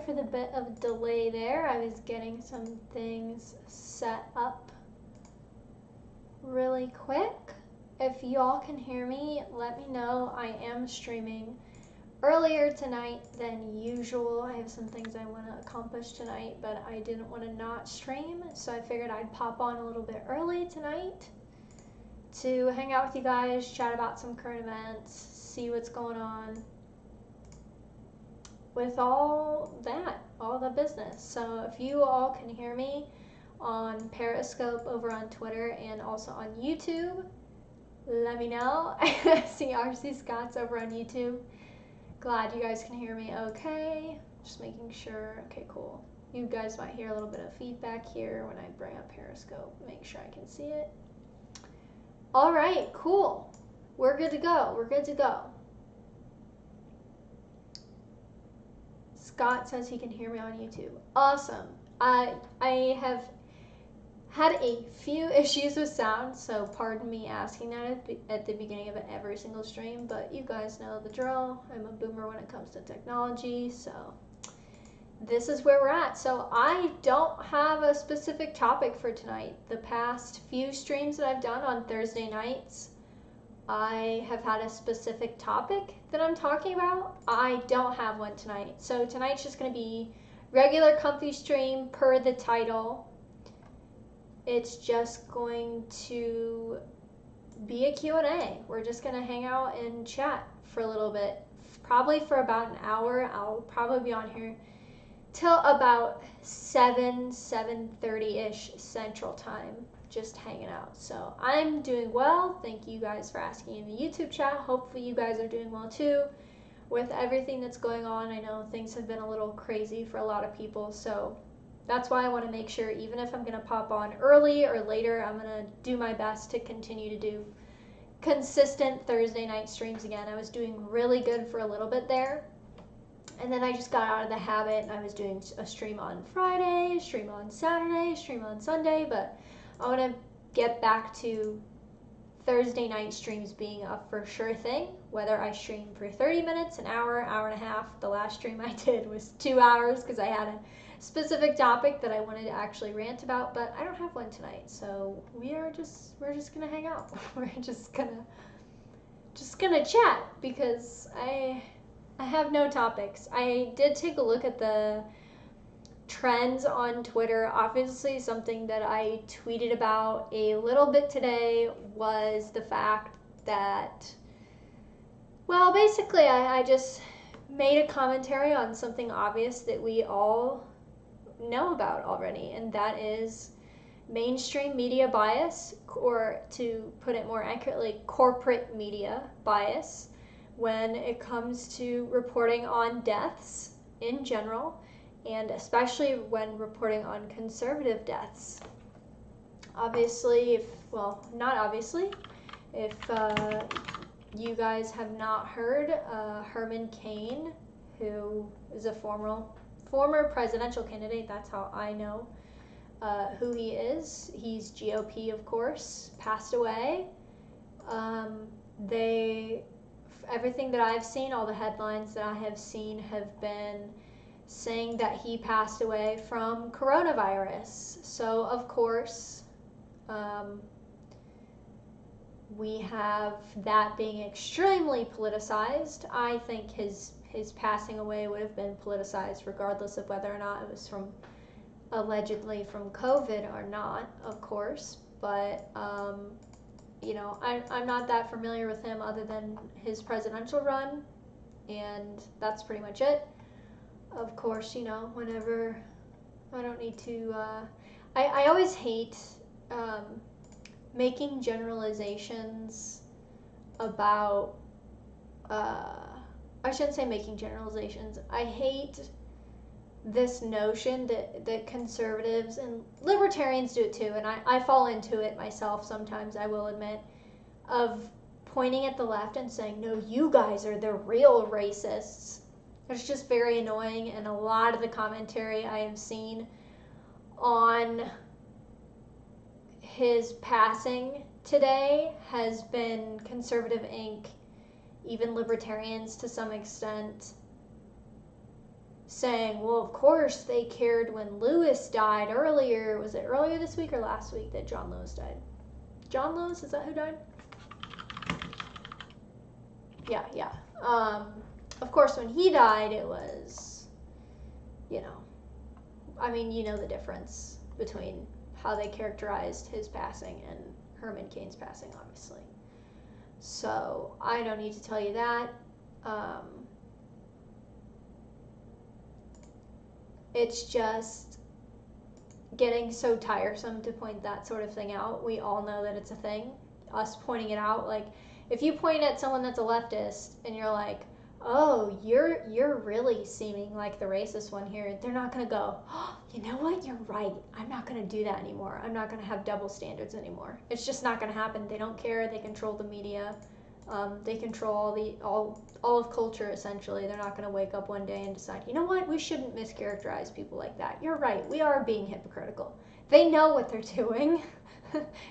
for the bit of delay there. I was getting some things set up really quick. If y'all can hear me, let me know. I am streaming earlier tonight than usual. I have some things I want to accomplish tonight, but I didn't want to not stream, so I figured I'd pop on a little bit early tonight to hang out with you guys, chat about some current events, see what's going on with all the business. So if you all can hear me on Periscope over on Twitter and also on YouTube, let me know. I see RC Scott's over on YouTube. Glad you guys can hear me okay. Just making sure. Okay, cool. You guys might hear a little bit of feedback here when I bring up Periscope. Make sure I can see it. All right, cool. We're good to go. We're good to go. Scott says he can hear me on YouTube. Awesome. I have had a few issues with sound, so pardon me asking that at the beginning of every single stream, but you guys know the drill. I'm a boomer when it comes to technology, so this is where we're at. So I don't have a specific topic for tonight. The past few streams that I've done on Thursday nights, I have had a specific topic that I'm talking about. I don't have one tonight. So tonight's just going to be regular comfy stream per the title. It's just going to be a Q&A. We're just going to hang out and chat for a little bit. Probably for about an hour. I'll probably be on here till about 7:30-ish Central Time, just hanging out. So I'm doing well. Thank you guys for asking in the YouTube chat. Hopefully you guys are doing well too with everything that's going on. I know things have been a little crazy for a lot of people, so that's why I want to make sure, even if I'm going to pop on early or later, I'm going to do my best to continue to do consistent Thursday night streams again. I was doing really good for a little bit there, and then I just got out of the habit, and I was doing a stream on Friday, stream on Saturday, stream on Sunday, but I want to get back to Thursday night streams being a for sure thing, whether I stream for 30 minutes, an hour, hour and a half. The last stream I did was 2 hours because I had a specific topic that I wanted to actually rant about, but I don't have one tonight, so we're just gonna hang out. We're just gonna chat because I have no topics. I did take a look at the trends on Twitter. Obviously, something that I tweeted about a little bit today was the fact that, well, basically I just made a commentary on something obvious that we all know about already, and that is mainstream media bias, or to put it more accurately, corporate media bias, when it comes to reporting on deaths in general, and especially when reporting on conservative deaths. Obviously, if you guys have not heard, Herman Cain, who is a former presidential candidate, that's how I know who he is. He's GOP, of course, passed away. Everything that I've seen, all the headlines that I have seen have been saying that he passed away from coronavirus. So, of course, we have that being extremely politicized. I think his passing away would have been politicized regardless of whether or not it was allegedly from COVID or not, of course. But I'm not that familiar with him other than his presidential run, and that's pretty much it. Of course, whenever I don't need to, I always hate making generalizations about, I shouldn't say making generalizations. I hate this notion that conservatives and libertarians do it too, and I fall into it myself sometimes, I will admit, of pointing at the left and saying, no, you guys are the real racists. It's just very annoying, and a lot of the commentary I have seen on his passing today has been conservative Inc., even libertarians to some extent, saying, well, of course they cared when Lewis died earlier. Was it earlier this week or last week that John Lewis died? John Lewis, is that who died? Yeah. Of course, when he died, it was, you know, I mean, you know the difference between how they characterized his passing and Herman Cain's passing, obviously. So I don't need to tell you that. It's just getting so tiresome to point that sort of thing out. We all know that it's a thing. Us pointing it out, like, if you point at someone that's a leftist and you're like, oh, you're really seeming like the racist one here, they're not going to go, oh, you know what, you're right, I'm not going to do that anymore, I'm not going to have double standards anymore. It's just not going to happen. They don't care. They control the media. They control all of culture, essentially. They're not going to wake up one day and decide, you know what, we shouldn't mischaracterize people like that. You're right, we are being hypocritical. They know what they're doing.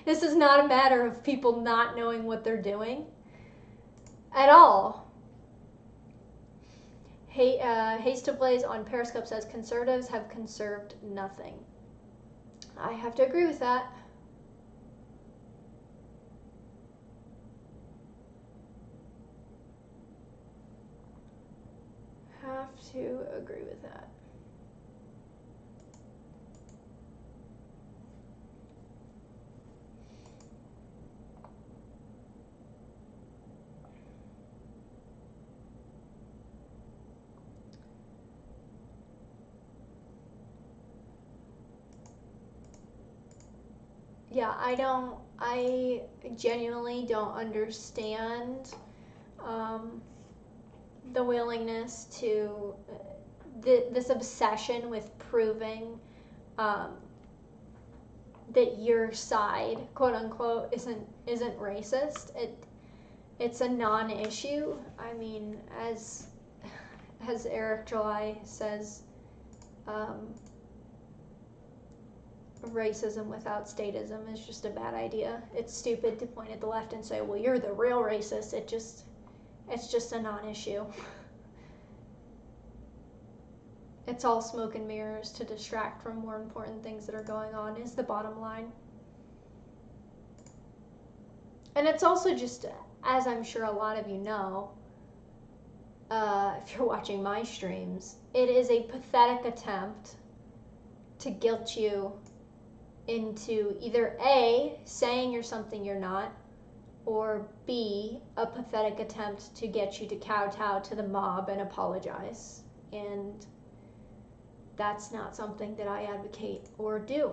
This is not a matter of people not knowing what they're doing at all. Haste of Blaze on Periscope says conservatives have conserved nothing. I have to agree with that. Have to agree with that. Yeah, I genuinely don't understand the willingness to, this obsession with proving that your side, quote unquote, isn't racist. It's a non-issue. I mean, as Eric July says, racism without statism is just a bad idea. It's stupid to point at the left and say, well, you're the real racist. It's just a non-issue. It's all smoke and mirrors to distract from more important things that are going on, is the bottom line. And it's also just, as I'm sure a lot of you know, if you're watching my streams, it is a pathetic attempt to guilt you into either A, saying you're something you're not, or B, a pathetic attempt to get you to kowtow to the mob and apologize. And that's not something that I advocate or do.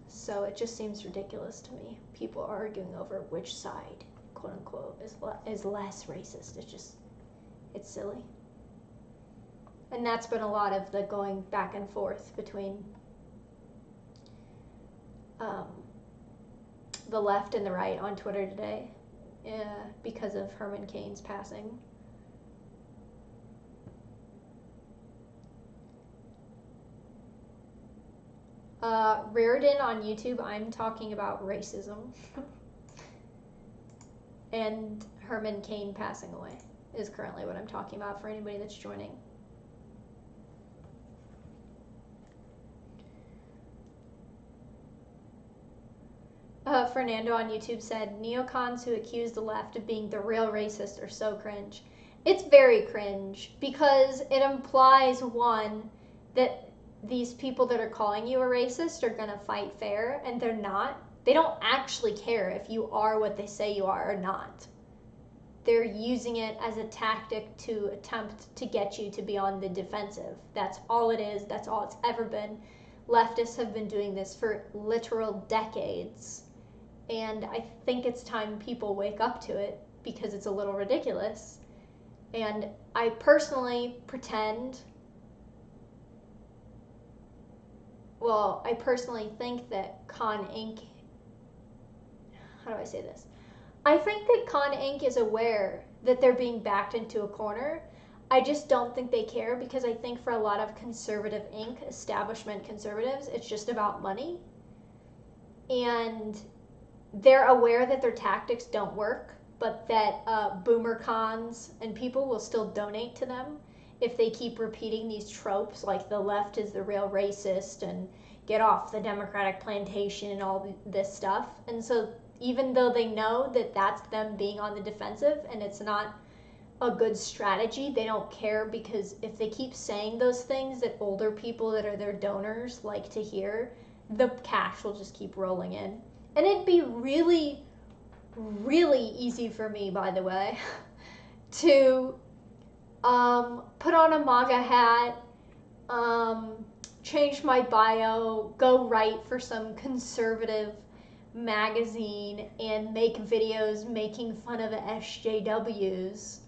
So it just seems ridiculous to me. People arguing over which side, quote unquote, is less racist. It's silly. And that's been a lot of the going back and forth between the left and the right on Twitter today because of Herman Cain's passing. Reardon on YouTube, I'm talking about racism. And Herman Cain passing away is currently what I'm talking about for anybody that's joining. Fernando on YouTube said, neocons who accuse the left of being the real racist are so cringe. It's very cringe because it implies, one, that these people that are calling you a racist are going to fight fair, and they're not. They don't actually care if you are what they say you are or not. They're using it as a tactic to attempt to get you to be on the defensive. That's all it is. That's all it's ever been. Leftists have been doing this for literal decades. And I think it's time people wake up to it because it's a little ridiculous. And I personally think that Con Inc. How do I say this? I think that Con Inc. is aware that they're being backed into a corner. I just don't think they care because I think for a lot of conservative Inc., establishment conservatives, it's just about money. And they're aware that their tactics don't work, but that boomer cons and people will still donate to them if they keep repeating these tropes like the left is the real racist and get off the Democratic plantation and all this stuff. And so even though they know that that's them being on the defensive and it's not a good strategy, they don't care, because if they keep saying those things that older people that are their donors like to hear, the cash will just keep rolling in. And it'd be really, really easy for me, by the way, to put on a MAGA hat, change my bio, go write for some conservative magazine and make videos making fun of the SJWs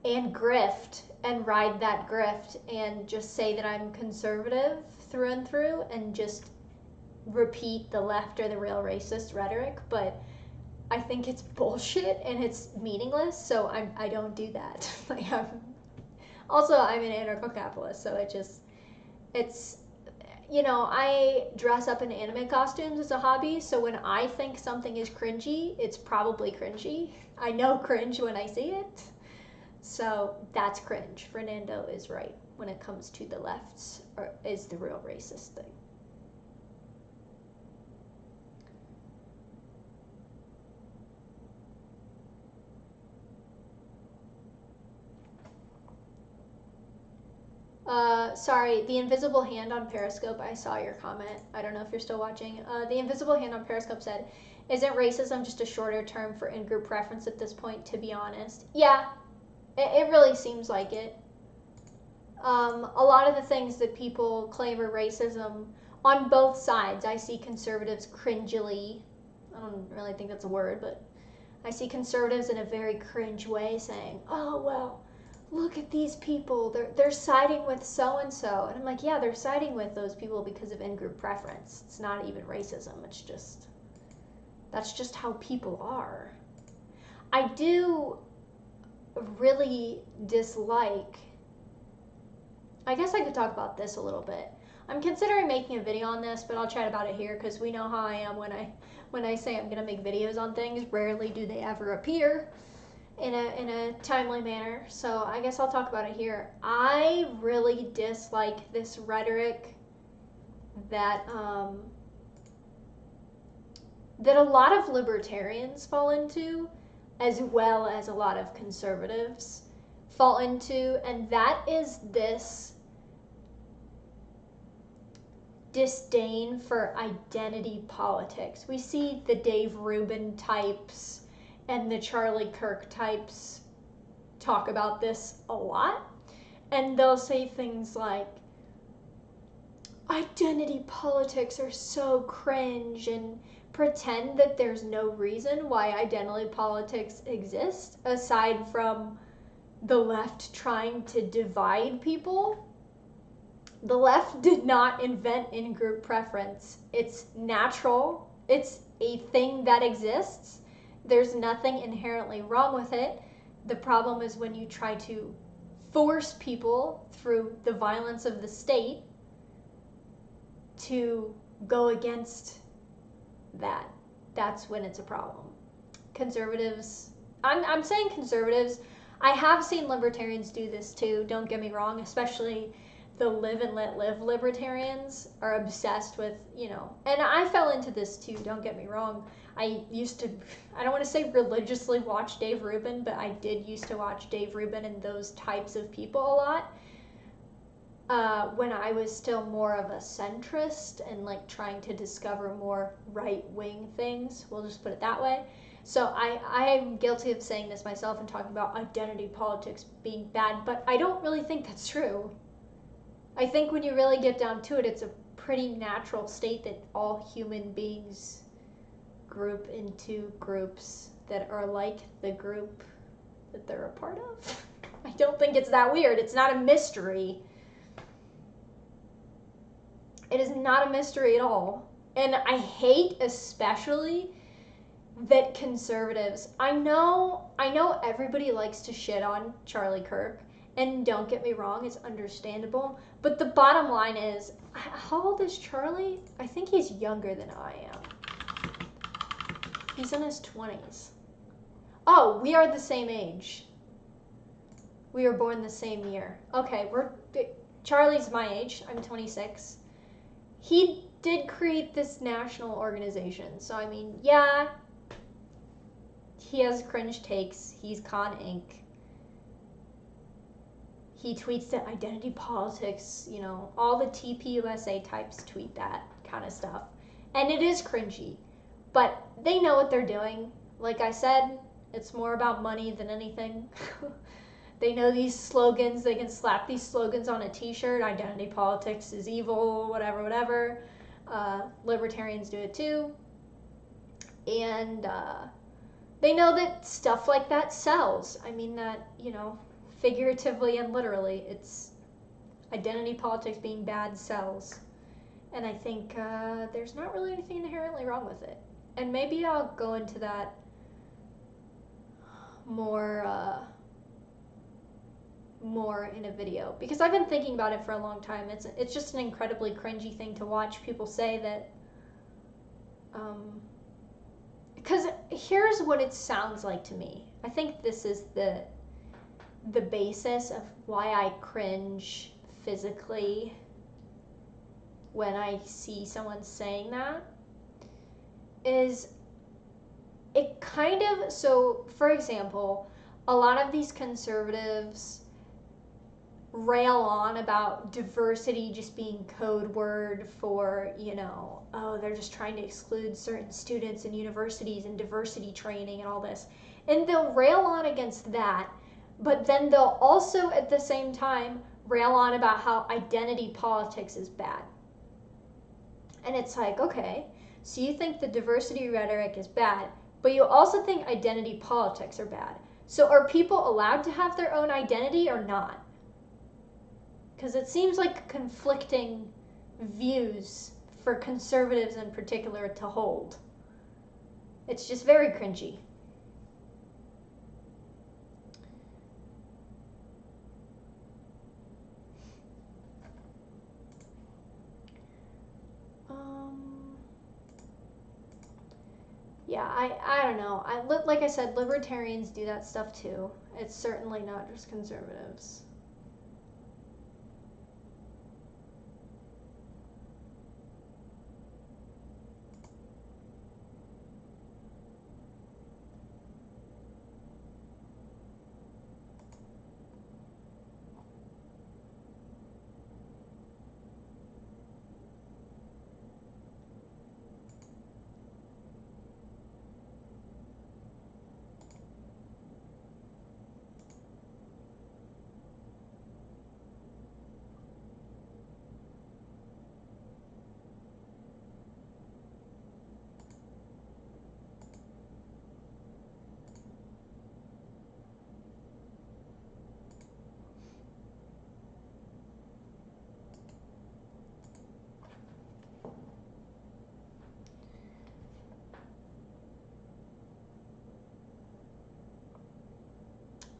and grift and ride that grift and just say that I'm conservative through and through and just repeat the left or the real racist rhetoric. But I think it's bullshit and it's meaningless, so I don't do that. Like, I'm an anarcho-capitalist, so it's you know, I dress up in anime costumes as a hobby, so when I think something is cringy, it's probably cringy. I know cringe when I see it. So that's cringe. Fernando is right when it comes to the lefts is the real racist thing. Sorry, the invisible hand on Periscope, I saw your comment. I don't know if you're still watching. The invisible hand on Periscope said, isn't racism just a shorter term for in-group preference at this point, to be honest? Yeah, it really seems like it. A lot of the things that people claim are racism on both sides, I see conservatives cringily, I don't really think that's a word, but I see conservatives in a very cringe way saying, oh, well, look at these people, they're siding with so-and-so. And I'm like, yeah, they're siding with those people because of in-group preference. It's not even racism, it's just, that's just how people are. I do really dislike, I guess I could talk about this a little bit. I'm considering making a video on this, but I'll chat about it here because we know how I am when I say I'm going to make videos on things. Rarely do they ever appear in a timely manner, so I guess I'll talk about it here. I really dislike this rhetoric that that a lot of libertarians fall into, as well as a lot of conservatives fall into, and that is this disdain for identity politics. We see the Dave Rubin types and the Charlie Kirk types talk about this a lot, and they'll say things like, identity politics are so cringe, and pretend that there's no reason why identity politics exists aside from the left trying to divide people. The left did not invent in-group preference. It's natural. It's a thing that exists. There's nothing inherently wrong with it. The problem is when you try to force people through the violence of the state to go against that. That's when it's a problem. Conservatives, I'm saying conservatives, I have seen libertarians do this too, don't get me wrong, especially the live and let live libertarians are obsessed with, you know, and I fell into this too, don't get me wrong. I used to, I don't want to say religiously watch Dave Rubin, but I did used to watch Dave Rubin and those types of people a lot when I was still more of a centrist and like trying to discover more right-wing things, we'll just put it that way. So I'm guilty of saying this myself and talking about identity politics being bad, but I don't really think that's true. I think when you really get down to it, it's a pretty natural state that all human beings group into groups that are like the group that they're a part of. I don't think it's that weird. It's not a mystery. It is not a mystery at all. And I hate especially that conservatives, I know everybody likes to shit on Charlie Kirk, and don't get me wrong, it's understandable, but the bottom line is, how old is Charlie? I think he's younger than I am. He's in his 20s. Oh, we are the same age. We were born the same year. Okay, Charlie's my age. I'm 26. He did create this national organization. So, I mean, yeah, he has cringe takes. He's Con Inc. He tweets that identity politics, you know, all the TPUSA types tweet that kind of stuff. And it is cringy. But they know what they're doing. Like I said, it's more about money than anything. They know these slogans. They can slap these slogans on a t-shirt. Identity politics is evil, whatever, whatever. Libertarians do it too. And they know that stuff like that sells. I mean that, you know, figuratively and literally. It's identity politics being bad sells. And I think there's not really anything inherently wrong with it. And maybe I'll go into that more in a video, because I've been thinking about it for a long time. It's just an incredibly cringy thing to watch people say that. Because here's what it sounds like to me. I think this is the basis of why I cringe physically when I see someone saying that. Is it kind of, so for example, a lot of these conservatives rail on about diversity just being code word for, you know, oh, they're just trying to exclude certain students in universities and diversity training and all this. And they'll rail on against that, but then they'll also at the same time rail on about how identity politics is bad. And it's like, okay, so you think the diversity rhetoric is bad, but you also think identity politics are bad. So are people allowed to have their own identity or not? Because it seems like conflicting views for conservatives in particular to hold. It's just very cringy. Yeah, I don't know. Like I said, libertarians do that stuff too. It's certainly not just conservatives.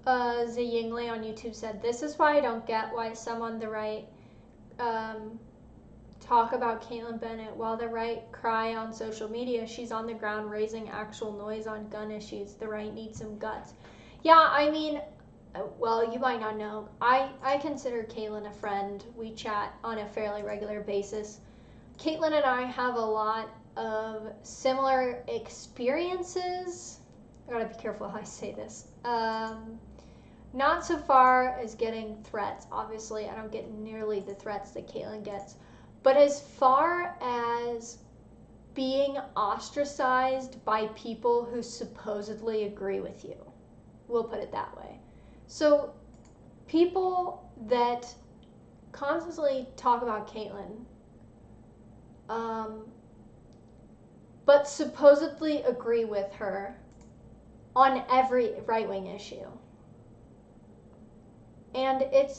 Ziyingli on YouTube said, "This is why I don't get why some on the right talk about Caitlin Bennett while the right cry on social media. She's on the ground raising actual noise on gun issues. The right needs some guts." Yeah, I mean, well, you might not know. I consider Caitlin a friend. We chat on a fairly regular basis. Caitlin and I have a lot of similar experiences. I gotta be careful how I say this. Not so far as getting threats. Obviously, I don't get nearly the threats that Caitlin gets. But as far as being ostracized by people who supposedly agree with you, we'll put it that way. So people that constantly talk about Caitlin, but supposedly agree with her on every right-wing issue. And it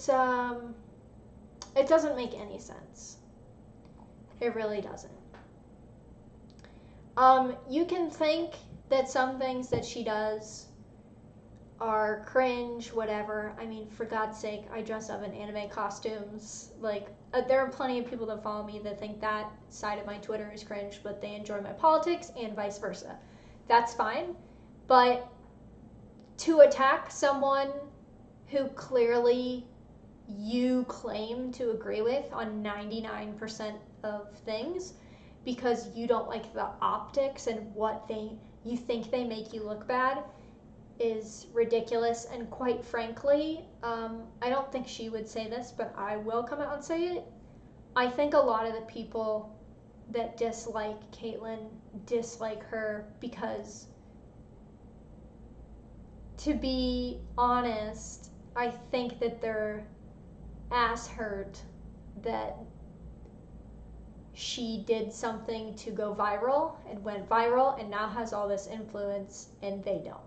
doesn't make any sense. It really doesn't. You can think that some things that she does are cringe, whatever. I mean, for God's sake, I dress up in anime costumes. Like, there are plenty of people that follow me that think that side of my Twitter is cringe, but they enjoy my politics and vice versa. That's fine. But to attack someone who clearly you claim to agree with on 99% of things because you don't like the optics and you think they make you look bad is ridiculous. And quite frankly, I don't think she would say this, but I will come out and say it. I think a lot of the people that dislike Caitlyn dislike her because, to be honest, I think that they're ass hurt that she did something to go viral and went viral and now has all this influence and they don't.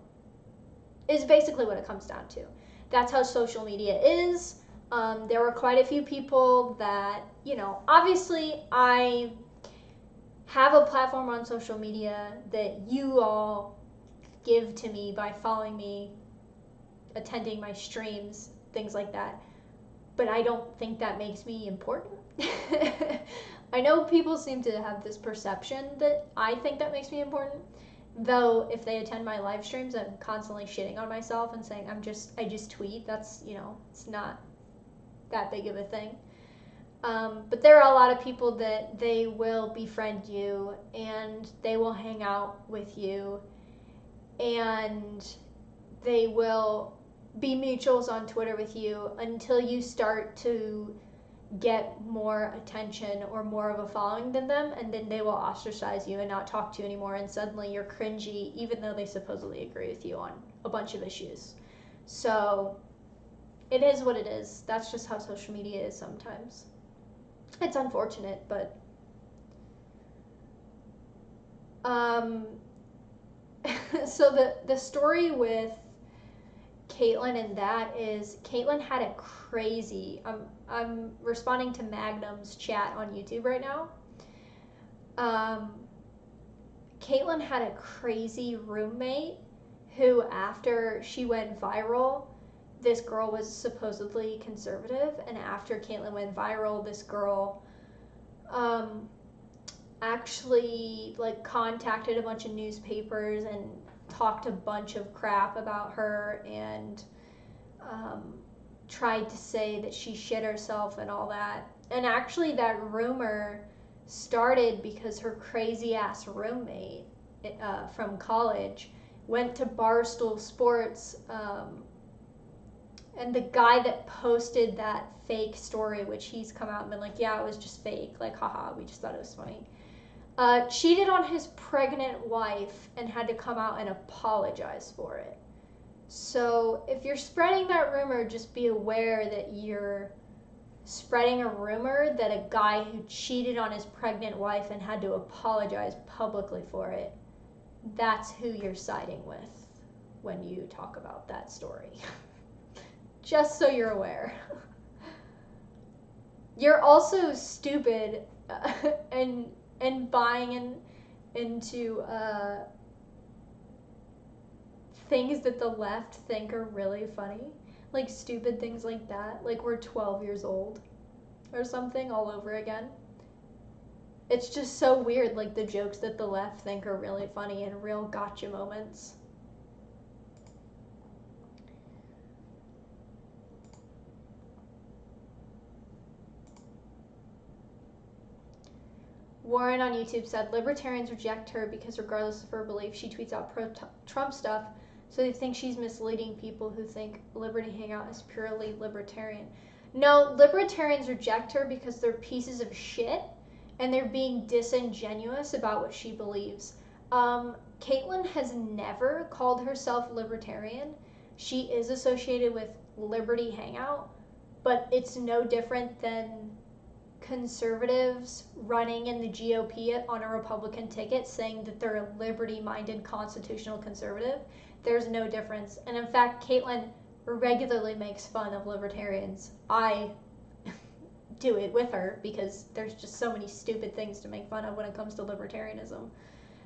Is basically what it comes down to. That's how social media is. There were quite a few people that, obviously I have a platform on social media that you all give to me by following me, attending my streams, things like that. But I don't think that makes me important. I know people seem to have this perception that I think that makes me important. Though if they attend my live streams, I'm constantly shitting on myself and saying I just tweet. That's, it's not that big of a thing. But there are a lot of people that they will befriend you and they will hang out with you and they will be mutuals on Twitter with you until you start to get more attention or more of a following than them, and then they will ostracize you and not talk to you anymore, and suddenly you're cringy even though they supposedly agree with you on a bunch of issues. So it is what it is. That's just how social media is sometimes. It's unfortunate, but so the story with Caitlyn and that is Caitlyn had a crazy, I'm responding to Magnum's chat on YouTube right now. Caitlyn had a crazy roommate who, after she went viral, this girl was supposedly conservative, and after Caitlyn went viral, this girl actually contacted a bunch of newspapers and talked a bunch of crap about her and tried to say that she shit herself and all that. And actually that rumor started because her crazy ass roommate from college went to Barstool Sports, and the guy that posted that fake story, which he's come out and been like, yeah, it was just fake, haha, we just thought it was funny, cheated on his pregnant wife and had to come out and apologize for it. So if you're spreading that rumor, just be aware that you're spreading a rumor that a guy who cheated on his pregnant wife and had to apologize publicly for it, that's who you're siding with when you talk about that story. Just so you're aware. You're also stupid and buying into things that the left think are really funny. Like stupid things like that. Like we're 12 years old or something all over again. It's just so weird, like the jokes that the left think are really funny and real gotcha moments. Warren on YouTube said, libertarians reject her because regardless of her belief, she tweets out pro-Trump stuff, so they think she's misleading people who think Liberty Hangout is purely libertarian. No, libertarians reject her because they're pieces of shit, and they're being disingenuous about what she believes. Caitlyn has never called herself libertarian. She is associated with Liberty Hangout, but it's no different than conservatives running in the GOP on a Republican ticket saying that they're a liberty-minded constitutional conservative. There's no difference. And in fact, Caitlyn regularly makes fun of libertarians. I do it with her because there's just so many stupid things to make fun of when it comes to libertarianism.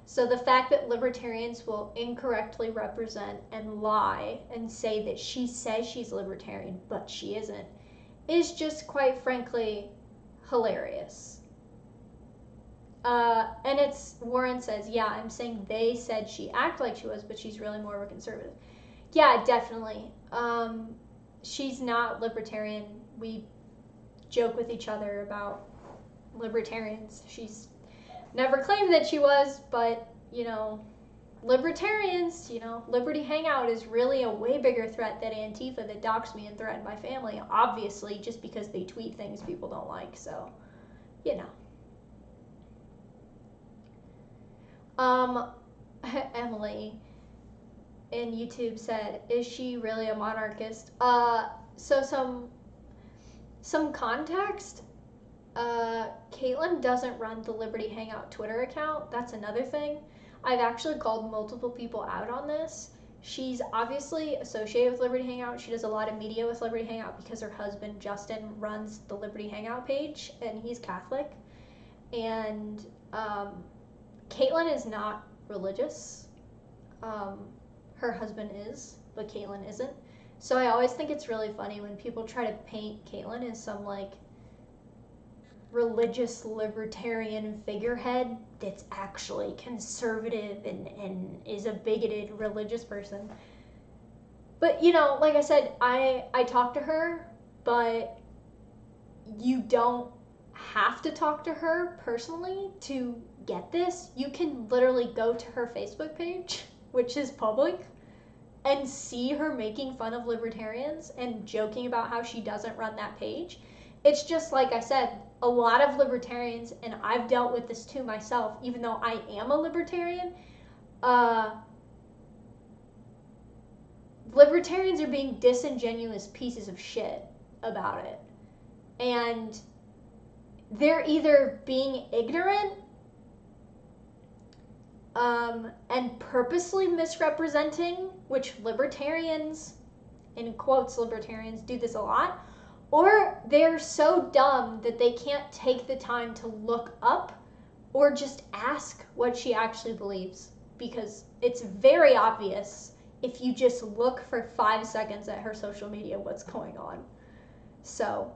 So the fact that libertarians will incorrectly represent and lie and say that she says she's libertarian but she isn't is just, quite frankly, hilarious. And it's, Warren says, yeah, I'm saying they said she acted like she was, but she's really more of a conservative. Yeah, definitely. she's not libertarian. We joke with each other about libertarians. She's never claimed that she was, but, you know, libertarians, you know, Liberty Hangout is really a way bigger threat than Antifa that doxed me and threatened my family, obviously, just because they tweet things people don't like, so, you know. Emily in YouTube said, is she really a monarchist? So some context. Caitlin doesn't run the Liberty Hangout Twitter account. That's another thing. I've actually called multiple people out on this. She's obviously associated with Liberty Hangout. She does a lot of media with Liberty Hangout because her husband, Justin, runs the Liberty Hangout page, and he's Catholic. And Caitlin is not religious. Her husband is, but Caitlin isn't. So I always think it's really funny when people try to paint Caitlin as some, like, religious libertarian figurehead that's actually conservative and is a bigoted religious person. But, you know, like I said, I talked to her, but you don't have to talk to her personally to get this. You can literally go to her Facebook page, which is public, and see her making fun of libertarians and joking about how she doesn't run that page. It's just, like I said, a lot of libertarians, and I've dealt with this too myself, even though I am a libertarian, libertarians are being disingenuous pieces of shit about it. And they're either being ignorant and purposely misrepresenting, which libertarians, in quotes, libertarians do this a lot, or they're so dumb that they can't take the time to look up or just ask what she actually believes, because it's very obvious if you just look for 5 seconds at her social media what's going on. So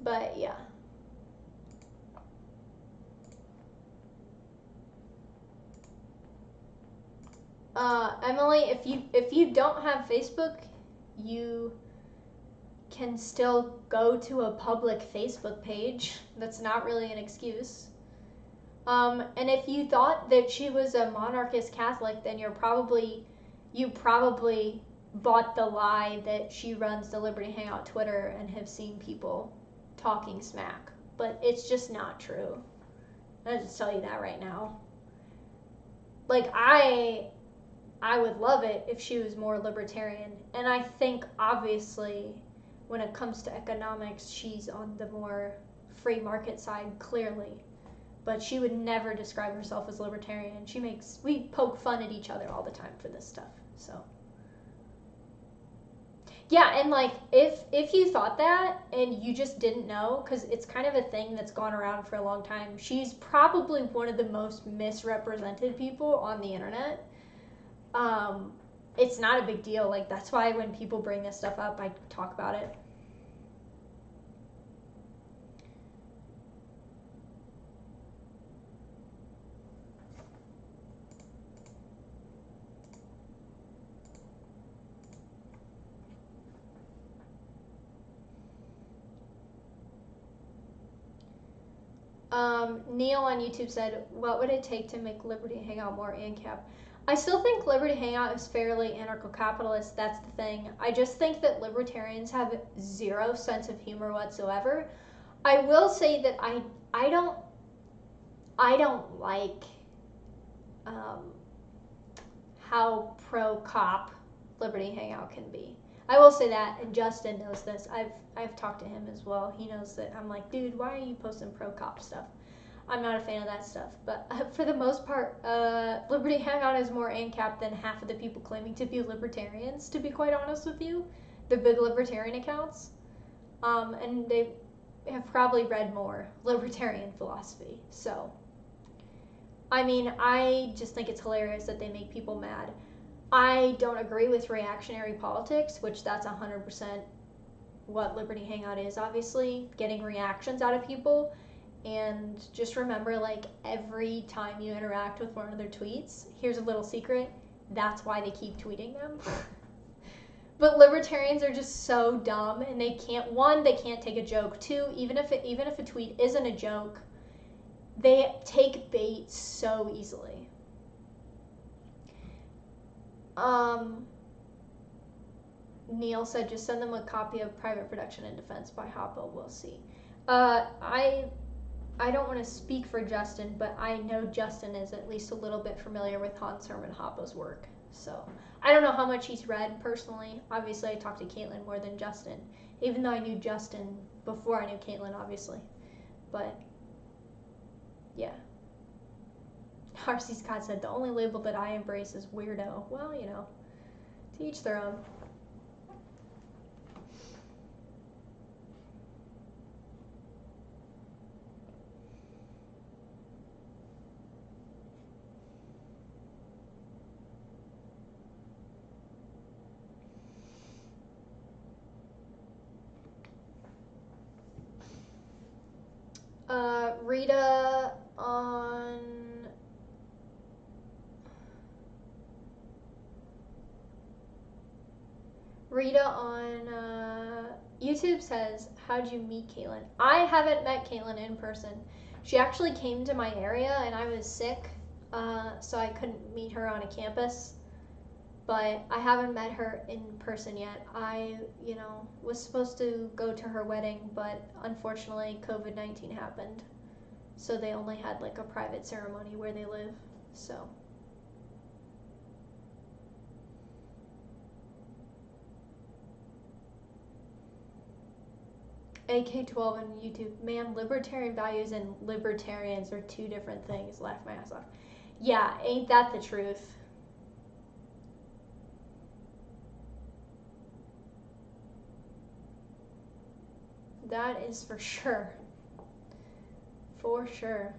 but yeah. Emily, if you don't have Facebook, you can still go to a public Facebook page. That's not really an excuse. And if you thought that she was a monarchist Catholic, then you probably bought the lie that she runs the Liberty Hangout Twitter and have seen people talking smack. But it's just not true. I'll just tell you that right now. Like, I would love it if she was more libertarian. And I think, obviously, when it comes to economics, she's on the more free market side, clearly. But she would never describe herself as libertarian. We poke fun at each other all the time for this stuff. So, yeah, and, like, if you thought that and you just didn't know, because it's kind of a thing that's gone around for a long time, she's probably one of the most misrepresented people on the internet. It's not a big deal. Like, that's why when people bring this stuff up, I talk about it. Neil on YouTube said, what would it take to make Liberty Hangout more ANCAP? I still think Liberty Hangout is fairly anarcho-capitalist. That's the thing. I just think that libertarians have zero sense of humor whatsoever. I will say that I don't like how pro-cop Liberty Hangout can be. I will say that, and Justin knows this. I've talked to him as well. He knows that I'm like, dude, why are you posting pro-cop stuff? I'm not a fan of that stuff. But for the most part, Liberty Hangout is more ANCAP than half of the people claiming to be libertarians, to be quite honest with you. The big libertarian accounts. And they have probably read more libertarian philosophy. So, I mean, I just think it's hilarious that they make people mad. I don't agree with reactionary politics, which that's 100% what Liberty Hangout is, obviously, getting reactions out of people. And just remember, like, every time you interact with one of their tweets, here's a little secret, that's why they keep tweeting them. But libertarians are just so dumb, and they can't, one, they can't take a joke. Two, even if a tweet isn't a joke, they take bait so easily. Neil said, just send them a copy of Private Production and Defense by Hoppo. We'll see. I don't want to speak for Justin, but I know Justin is at least a little bit familiar with Hans Hermann Hoppe's work. So I don't know how much he's read personally. Obviously, I talked to Caitlin more than Justin, even though I knew Justin before I knew Caitlin, obviously. But yeah. R.C. Scott said, the only label that I embrace is weirdo. Well, you know, to each their own. Rita on YouTube says, how'd you meet Caitlin? I haven't met Caitlin in person. She actually came to my area and I was sick, so I couldn't meet her on a campus. But I haven't met her in person yet. I, was supposed to go to her wedding, but unfortunately COVID-19 happened. So they only had like a private ceremony where they live, so. AK12 on YouTube. Man, libertarian values and libertarians are two different things. Laugh my ass off. Yeah, ain't that the truth? That is for sure. For sure.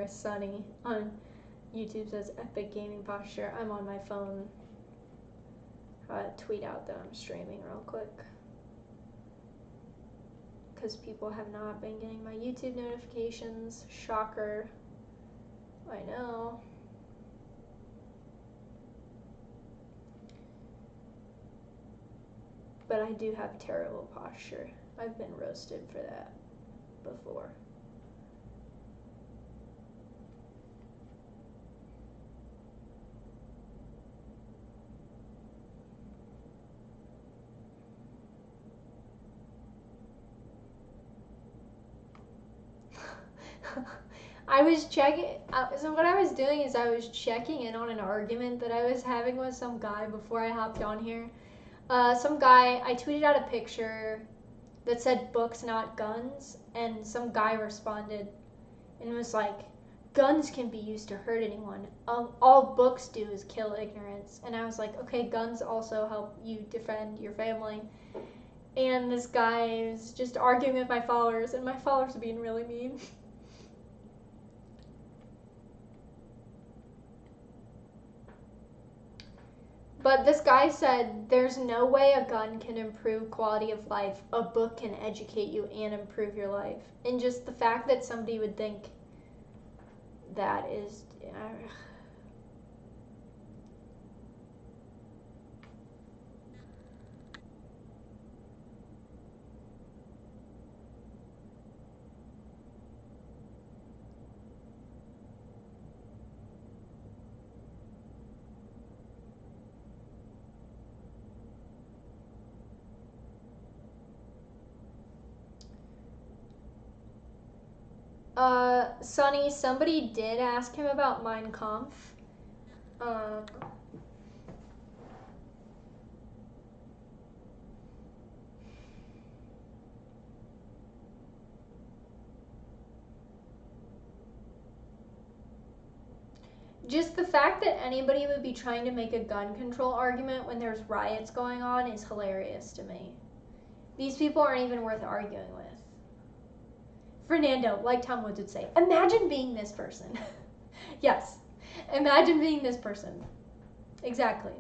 Sunny on YouTube says epic gaming posture. I'm on my phone. Tweet out that I'm streaming real quick. Because people have not been getting my YouTube notifications. Shocker. I know. But I do have terrible posture. I've been roasted for that before. I was checking, so what I was doing is I was checking in on an argument that I was having with some guy before I hopped on here. Some guy, I tweeted out a picture that said books, not guns, and some guy responded and was like, guns can be used to hurt anyone. All books do is kill ignorance. And I was like, okay, guns also help you defend your family. And this guy was just arguing with my followers, and my followers are being really mean. But this guy said, there's no way a gun can improve quality of life. A book can educate you and improve your life. And just the fact that somebody would think that is... Sonny, somebody did ask him about Mein Kampf. Just the fact that anybody would be trying to make a gun control argument when there's riots going on is hilarious to me. These people aren't even worth arguing with. Fernando, like Tom Woods would say, imagine being this person. Yes, imagine being this person. Exactly.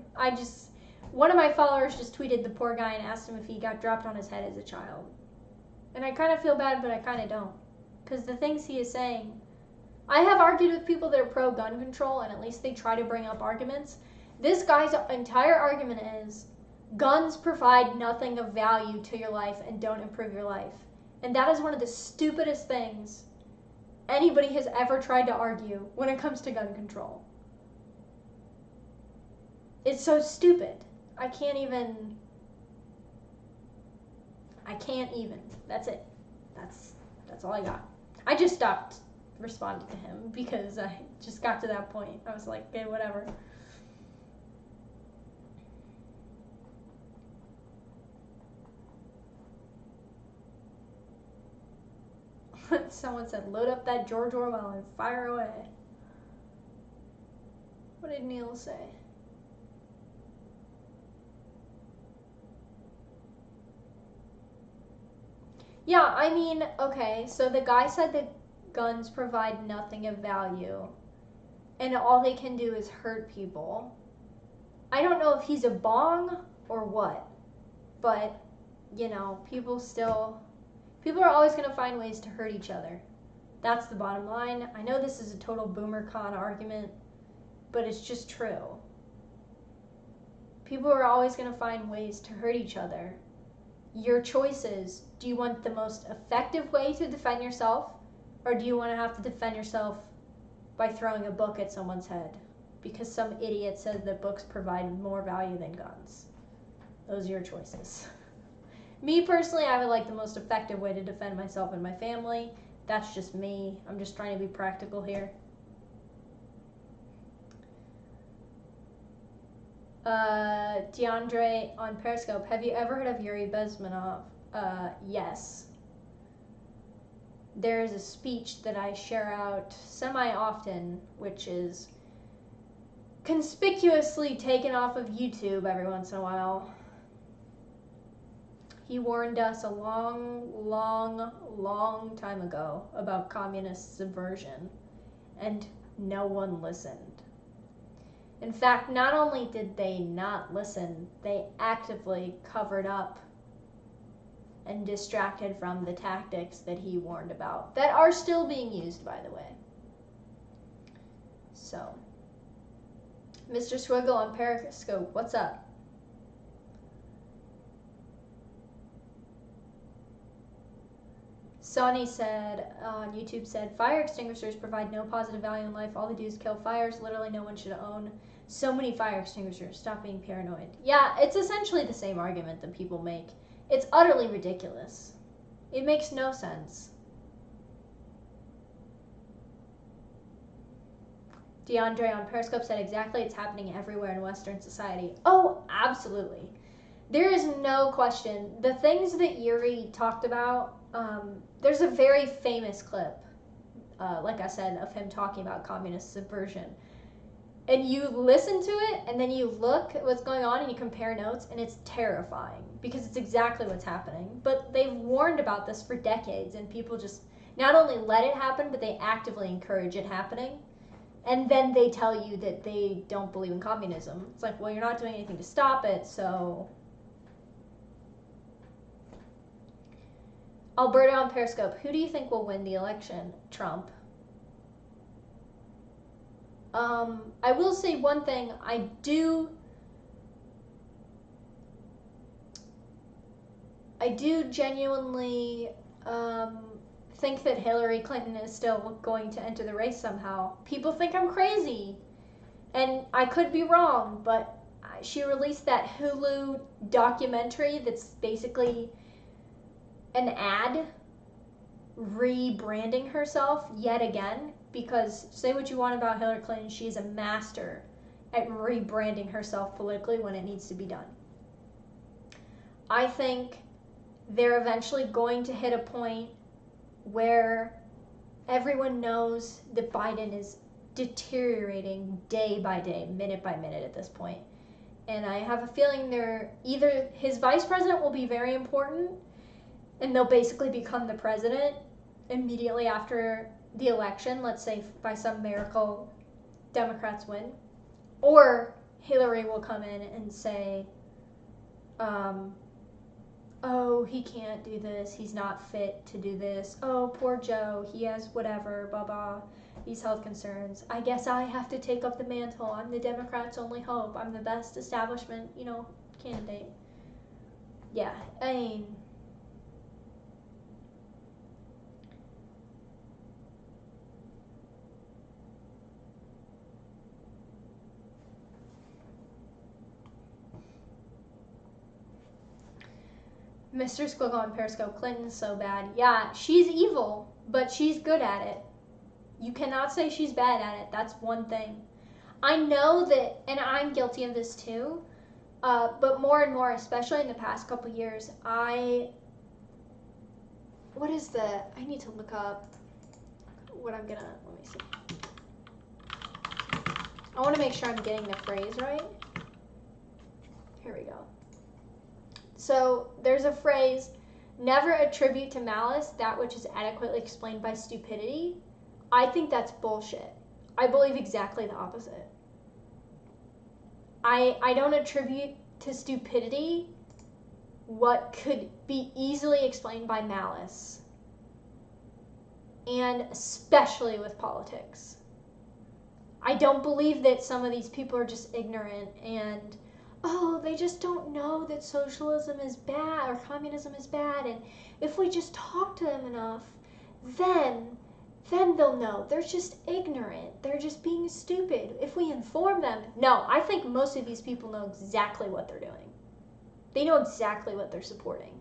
One of my followers just tweeted the poor guy and asked him if he got dropped on his head as a child. And I kind of feel bad, but I kind of don't. Because the things he is saying, I have argued with people that are pro-gun control, and at least they try to bring up arguments. This guy's entire argument is, guns provide nothing of value to your life and don't improve your life. And that is one of the stupidest things anybody has ever tried to argue when it comes to gun control. It's so stupid. I can't even. That's it. That's all I got. I just stopped responding to him because I just got to that point. I was like, okay, whatever. Someone said, load up that George Orwell and fire away. What did Neil say? Yeah, I mean, okay, so the guy said that guns provide nothing of value and all they can do is hurt people. I don't know if he's a bong or what, but, you know, people are always going to find ways to hurt each other. That's the bottom line. I know this is a total boomer con argument, but it's just true. People are always going to find ways to hurt each other. Your choices. Do you want the most effective way to defend yourself, or do you want to have to defend yourself by throwing a book at someone's head because some idiot says that books provide more value than guns? Those are your choices. Me personally, I would like the most effective way to defend myself and my family. That's just me. I'm just trying to be practical here. DeAndre on Periscope, have you ever heard of Yuri Bezmenov? Yes. There is a speech that I share out semi-often, which is conspicuously taken off of YouTube every once in a while. He warned us a long, long, long time ago about communist subversion, and no one listened. In fact, not only did they not listen, they actively covered up and distracted from the tactics that he warned about, that are still being used, by the way. So, Mr. Swiggle on Periscope, what's up? Sonny said, on YouTube said, fire extinguishers provide no positive value in life. All they do is kill fires. Literally no one should own so many fire extinguishers. Stop being paranoid. Yeah, it's essentially the same argument that people make. It's utterly ridiculous. It makes no sense. DeAndre on Periscope said, exactly, it's happening everywhere in Western society. Oh, absolutely. There is no question. The things that Yuri talked about, there's a very famous clip, like I said, of him talking about communist subversion. And you listen to it, and then you look at what's going on, and you compare notes, and it's terrifying, because it's exactly what's happening. But they've warned about this for decades, and people just not only let it happen, but they actively encourage it happening. And then they tell you that they don't believe in communism. It's like, well, you're not doing anything to stop it, so... Alberta on Periscope, who do you think will win the election? Trump. I will say one thing. I do genuinely think that Hillary Clinton is still going to enter the race somehow. People think I'm crazy, and I could be wrong, but she released that Hulu documentary that's basically an ad rebranding herself yet again, because say what you want about Hillary Clinton, she's a master at rebranding herself politically when it needs to be done. I think they're eventually going to hit a point where everyone knows that Biden is deteriorating day by day, minute by minute at this point. And I have a feeling either his vice president will be very important and they'll basically become the president immediately after the election, let's say by some miracle Democrats win, or Hillary will come in and say, oh, he can't do this, he's not fit to do this, oh, poor Joe, he has whatever, blah, blah, these health concerns. I guess I have to take up the mantle. I'm the Democrats' only hope. I'm the best establishment, candidate. Yeah, I mean, Mr. Squiggle on Periscope, Clinton's so bad. Yeah, she's evil, but she's good at it. You cannot say she's bad at it. That's one thing. I know that, and I'm guilty of this too, but more and more, especially in the past couple years, I need to look up what let me see. I want to make sure I'm getting the phrase right. Here we go. So there's a phrase, never attribute to malice that which is adequately explained by stupidity. I think that's bullshit. I believe exactly the opposite. I don't attribute to stupidity what could be easily explained by malice. And especially with politics. I don't believe that some of these people are just ignorant and, oh, they just don't know that socialism is bad or communism is bad, and if we just talk to them enough, then they'll know. They're just ignorant. They're just being stupid. If we inform them. No, I think most of these people know exactly what they're doing. They know exactly what they're supporting.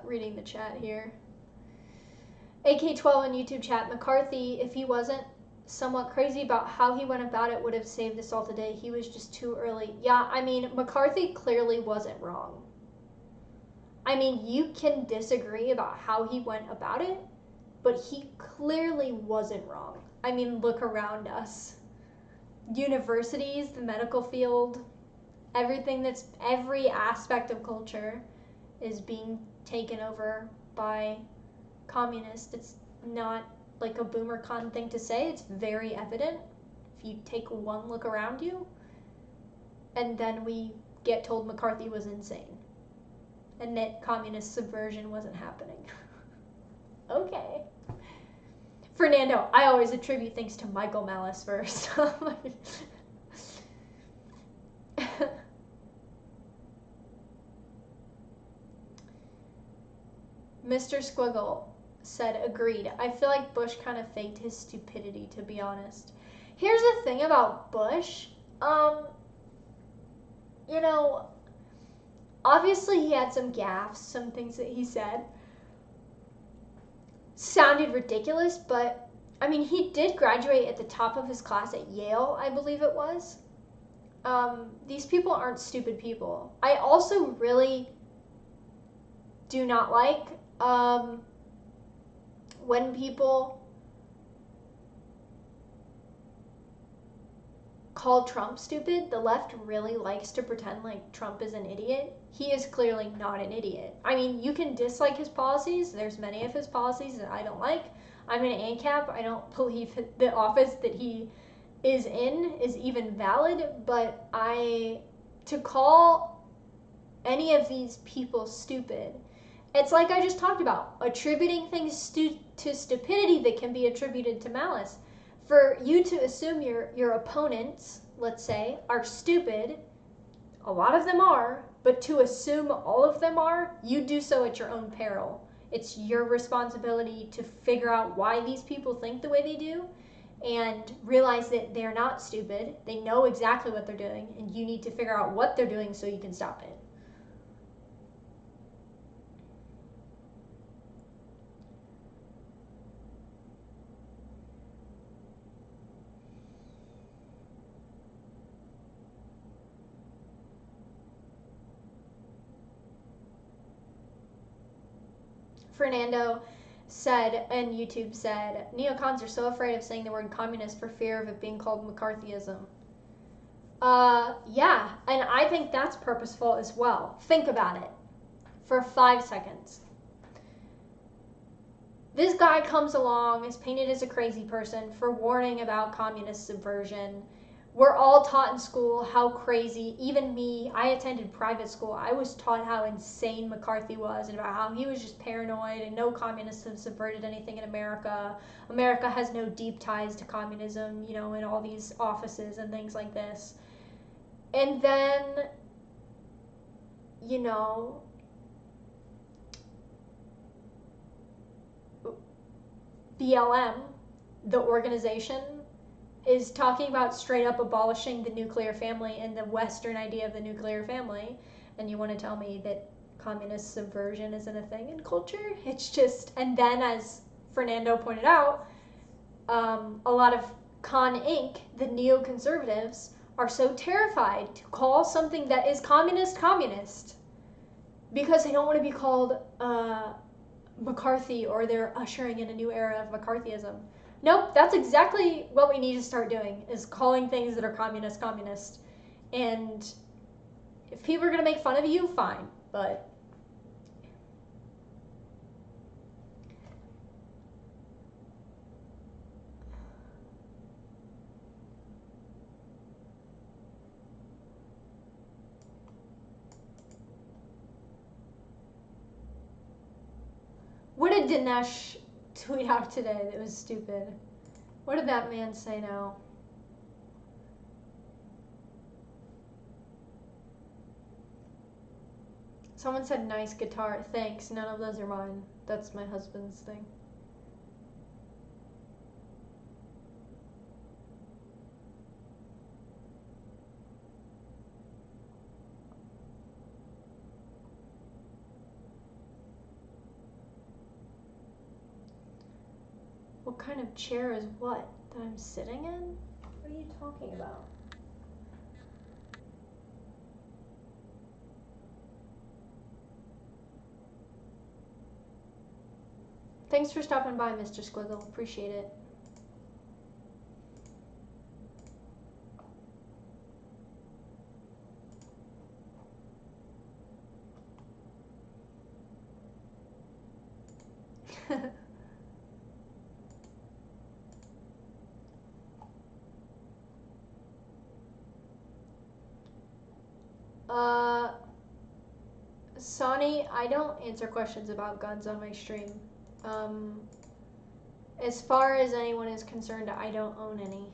Reading the chat here. AK12 on YouTube chat, McCarthy, if he wasn't somewhat crazy about how he went about it, would have saved us all today. He was just too early. Yeah, I mean, McCarthy clearly wasn't wrong. I mean, you can disagree about how he went about it, but he clearly wasn't wrong. I mean, look around us. Universities, the medical field, every aspect of culture is being taken over by communists. It's not like a boomer con thing to say. It's very evident if you take one look around you. And then we get told McCarthy was insane and that communist subversion wasn't happening. Okay. Fernando, I always attribute things to Michael Malice first. Mr. Squiggle said, agreed. I feel like Bush kind of faked his stupidity, to be honest. Here's the thing about Bush. Obviously he had some gaffes, some things that he said sounded ridiculous, but I mean, he did graduate at the top of his class at Yale, I believe it was. These people aren't stupid people. I also really do not like when people call Trump stupid. The left really likes to pretend like Trump is an idiot. He is clearly not an idiot. I mean, you can dislike his policies. There's many of his policies that I don't like. I'm an ANCAP. I don't believe the office that he is in is even valid, but to call any of these people stupid, it's like I just talked about, attributing things to stupidity that can be attributed to malice. For you to assume your opponents, let's say, are stupid, a lot of them are, but to assume all of them are, you do so at your own peril. It's your responsibility to figure out why these people think the way they do and realize that they're not stupid. They know exactly what they're doing, and you need to figure out what they're doing so you can stop it. Fernando said, and YouTube said, neocons are so afraid of saying the word communist for fear of it being called McCarthyism. Yeah, and I think that's purposeful as well. Think about it for 5 seconds. This guy comes along, is painted as a crazy person for warning about communist subversion. We're all taught in school how crazy, even me, I attended private school. I was taught how insane McCarthy was and about how he was just paranoid and no communists have subverted anything in America. America has no deep ties to communism, you know, in all these offices and things like this. And then, you know, BLM, the organization, is talking about straight up abolishing the nuclear family and the Western idea of the nuclear family. And you want to tell me that communist subversion isn't a thing in culture? It's just, and then as Fernando pointed out, a lot of Con Inc., the neoconservatives, are so terrified to call something that is communist because they don't want to be called McCarthy, or they're ushering in a new era of McCarthyism. Nope, that's exactly what we need to start doing, is calling things that are communist. And if people are going to make fun of you, fine, but what did Dinesh tweet out today that was stupid? What did that man say now? Someone said nice guitar. Thanks. None of those are mine. That's my husband's thing. What kind of chair is what? That I'm sitting in? What are you talking about? Thanks for stopping by, Mr. Squiggle. Appreciate it. Sonny, I don't answer questions about guns on my stream. As far as anyone is concerned, I don't own any.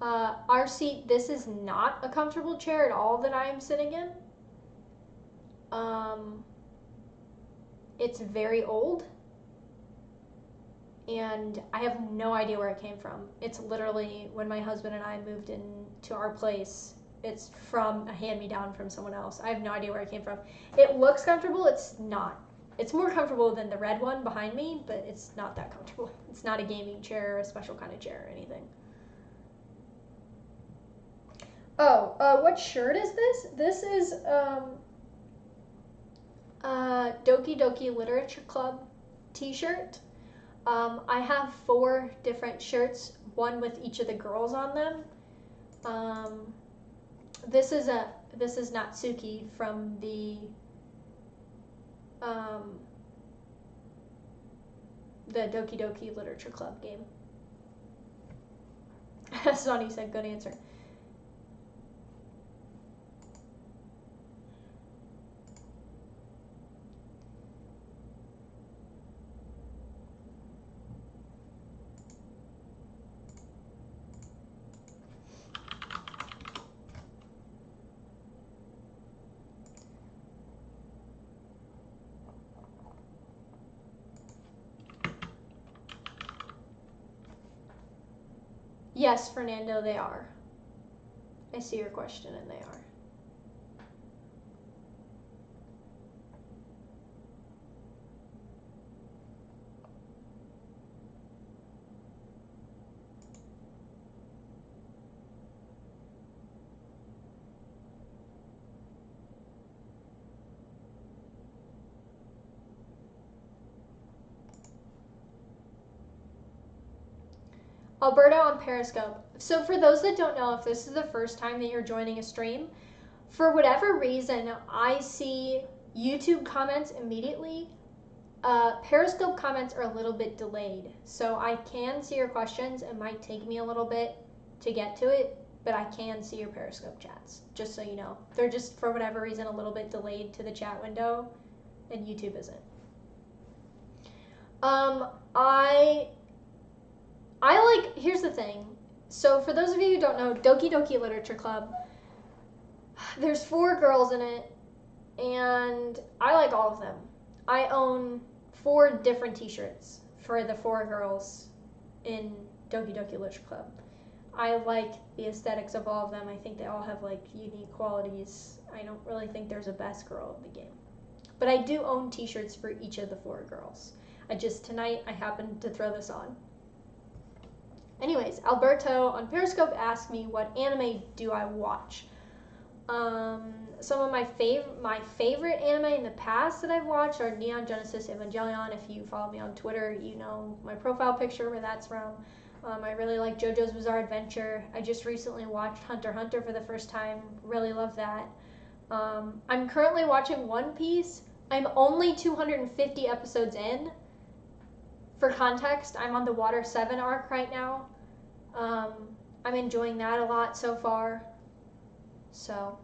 Our seat, this is not a comfortable chair at all that I am sitting in. It's very old. And I have no idea where it came from. It's literally when my husband and I moved into our place. It's from a hand-me-down from someone else. I have no idea where it came from. It looks comfortable. It's not. It's more comfortable than the red one behind me, but it's not that comfortable. It's not a gaming chair or a special kind of chair or anything. Oh, what shirt is this? This is Doki Doki Literature Club t-shirt. I have 4 different shirts, one with each of the girls on them. This is Natsuki from the Doki Doki Literature Club game. Sonny said, good answer. Yes, Fernando, they are. I see your question, and they are. Alberto on Periscope. So for those that don't know, if this is the first time that you're joining a stream, for whatever reason, I see YouTube comments immediately. Periscope comments are a little bit delayed. So I can see your questions. It might take me a little bit to get to it, but I can see your Periscope chats, just so you know. They're just, for whatever reason, a little bit delayed to the chat window, and YouTube isn't. Here's the thing. So for those of you who don't know, Doki Doki Literature Club, there's 4 girls in it, and I like all of them. I own 4 different t-shirts for the 4 girls in Doki Doki Literature Club. I like the aesthetics of all of them. I think they all have like unique qualities. I don't really think there's a best girl in the game. But I do own t-shirts for each of the 4 girls. Tonight I happened to throw this on. Anyways, Alberto on Periscope asked me what anime do I watch. Some of my favorite anime in the past that I've watched are Neon Genesis Evangelion. If you follow me on Twitter, you know my profile picture where that's from. I really like JoJo's Bizarre Adventure. I just recently watched Hunter x Hunter for the first time. Really love that. I'm currently watching One Piece. I'm only 250 episodes in. For context, I'm on the Water 7 arc right now. I'm enjoying that a lot so far. So,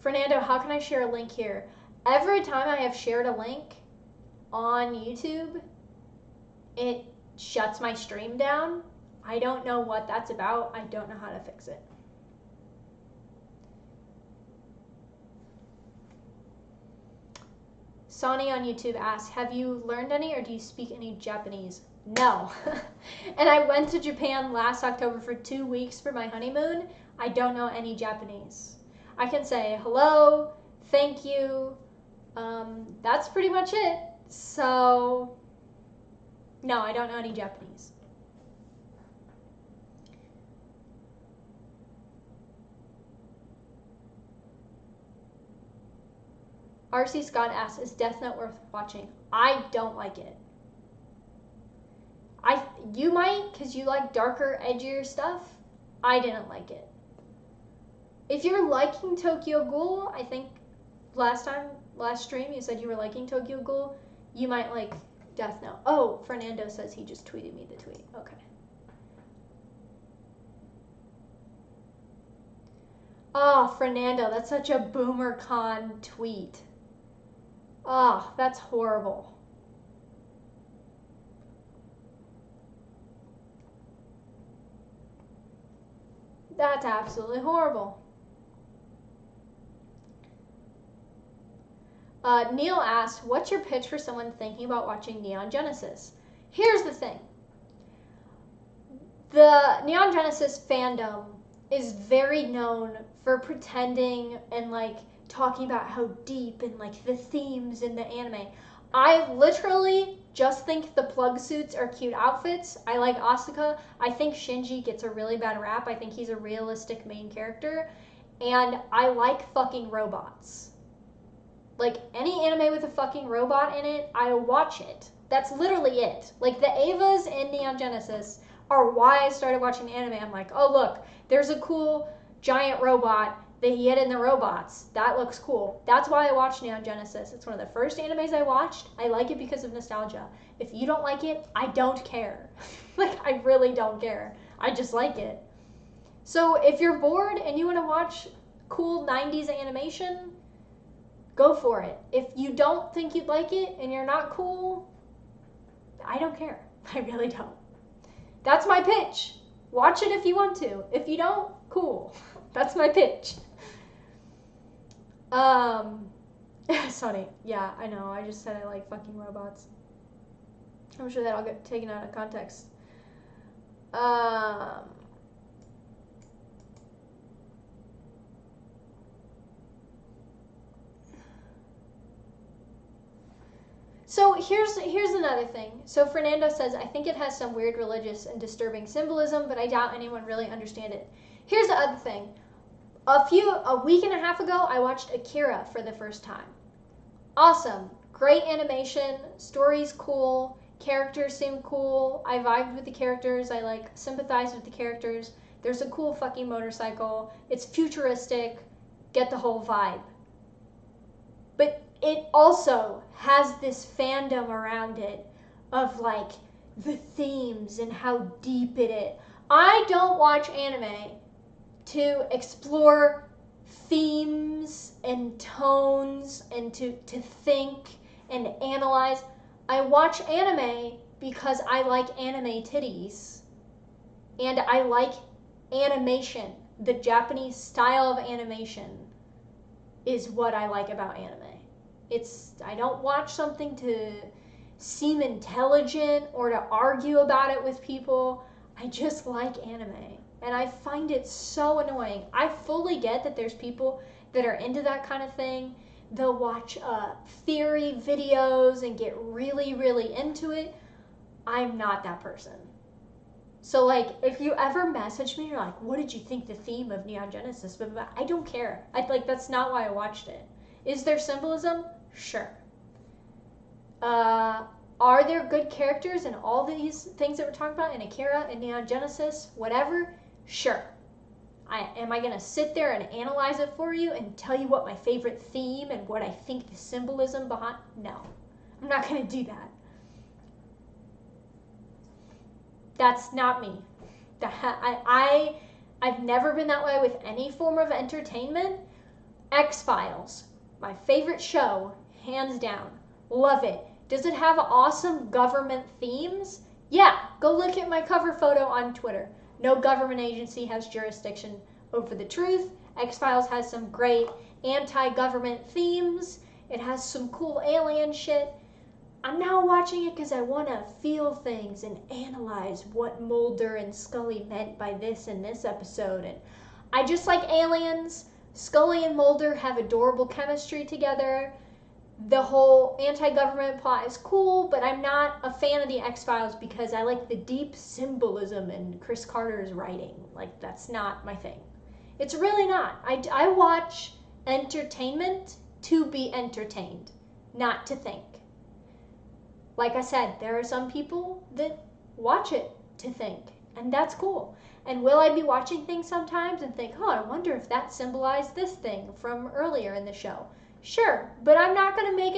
Fernando, how can I share a link here? Every time I have shared a link on YouTube, it shuts my stream down. I don't know what that's about. I don't know how to fix it. Sonny on YouTube asks, have you learned any or do you speak any Japanese? No. And I went to Japan last October for 2 weeks for my honeymoon. I don't know any Japanese. I can say hello, thank you. That's pretty much it. So, no, I don't know any Japanese. RC Scott asks, is Death Note worth watching? I don't like it. You might, because you like darker, edgier stuff. I didn't like it. If you're liking Tokyo Ghoul, I think last stream you said you were liking Tokyo Ghoul, you might like Death Note. Oh, Fernando says he just tweeted me the tweet. Okay. Oh, Fernando, that's such a BoomerCon tweet. Oh, that's horrible. That's absolutely horrible. Neil asked, what's your pitch for someone thinking about watching Neon Genesis? Here's the thing. The Neon Genesis fandom is very known for pretending and like talking about how deep and like the themes in the anime. I literally just think the plug suits are cute outfits. I like Asuka. I think Shinji gets a really bad rap. I think he's a realistic main character. And I like fucking robots. Like, any anime with a fucking robot in it, I watch it. That's literally it. Like, the Evas in Neon Genesis are why I started watching anime. I'm like, oh, look, there's a cool giant robot. They hid in the robots. That looks cool. That's why I watched Neon Genesis. It's one of the first animes I watched. I like it because of nostalgia. If you don't like it, I don't care. Like, I really don't care. I just like it. So if you're bored and you want to watch cool 90s animation, go for it. If you don't think you'd like it and you're not cool, I don't care. I really don't. That's my pitch. Watch it if you want to. If you don't, cool. That's my pitch. Sonny. Yeah, I know. I just said I like fucking robots. I'm sure that'll get taken out of context. So here's another thing. So Fernando says, I think it has some weird religious and disturbing symbolism, but I doubt anyone really understand it. Here's the other thing. A week and a half ago, I watched Akira for the first time. Awesome. Great animation. Story's cool. characters seem cool. I vibed with the characters. I like sympathized with the characters. There's a cool fucking motorcycle. It's futuristic. Get the whole vibe. But it also has this fandom around it of like the themes and how deep it is. I don't watch anime to explore themes and tones and to think and analyze. I watch anime because I like anime titties and I like animation. The Japanese style of animation is what I like about anime. I don't watch something to seem intelligent or to argue about it with people. I just like anime. And I find it so annoying. I fully get that there's people that are into that kind of thing. They'll watch theory videos and get really, really into it. I'm not that person. So, like, if you ever message me, you're like, what did you think the theme of Neon Genesis? But I don't care. That's not why I watched it. Is there symbolism? Sure. Are there good characters in all these things that we're talking about in Akira and Neon Genesis? Whatever? Sure. Am I going to sit there and analyze it for you and tell you what my favorite theme and what I think the symbolism behind? No. I'm not going to do that. That's not me. I've never been that way with any form of entertainment. X-Files, my favorite show, hands down. Love it. Does it have awesome government themes? Yeah, go look at my cover photo on Twitter. No government agency has jurisdiction over the truth. X-Files has some great anti-government themes. It has some cool alien shit. I'm now watching it because I want to feel things and analyze what Mulder and Scully meant by this in this episode. And I just like aliens. Scully and Mulder have adorable chemistry together. The whole anti-government plot is cool, but I'm not a fan of the X-Files because I like the deep symbolism in Chris Carter's writing. Like, that's not my thing. It's really not. I watch entertainment to be entertained, not to think. Like I said, there are some people that watch it to think, and that's cool. And will I be watching things sometimes and think, oh, I wonder if that symbolized this thing from earlier in the show? Sure, but I'm not going to make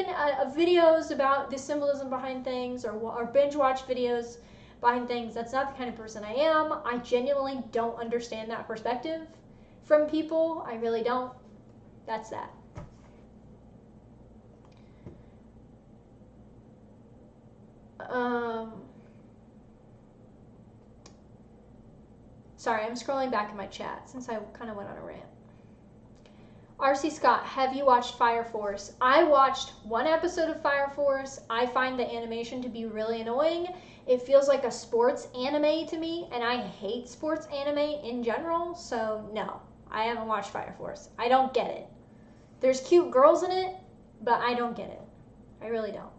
videos about the symbolism behind things or binge watch videos behind things. That's not the kind of person I am. I genuinely don't understand that perspective from people. I really don't. That's that. Sorry, I'm scrolling back in my chat since I kind of went on a rant. RC Scott, have you watched Fire Force? I watched one episode of Fire Force. I find the animation to be really annoying. It feels like a sports anime to me, and I hate sports anime in general, so no, I haven't watched Fire Force. I don't get it. There's cute girls in it, but I don't get it. I really don't.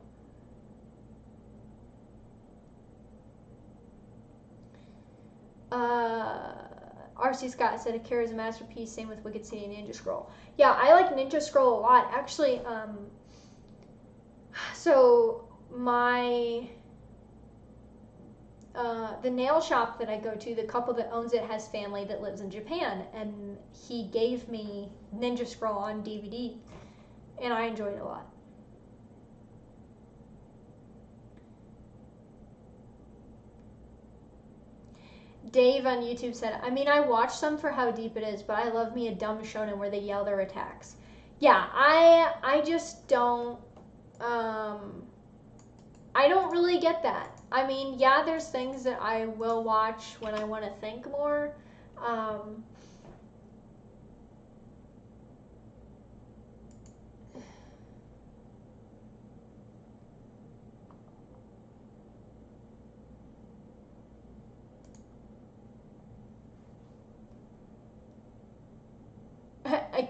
RC Scott said Akira is a masterpiece, same with Wicked City and Ninja Scroll. Yeah, I like Ninja Scroll a lot. Actually, so my, the nail shop that I go to, the couple that owns it has family that lives in Japan, and he gave me Ninja Scroll on DVD, and I enjoyed it a lot. Dave on YouTube said, I mean, I watched some for how deep it is, but I love me a dumb shonen where they yell their attacks. Yeah, I just don't, I don't really get that. I mean, yeah, there's things that I will watch when I want to think more.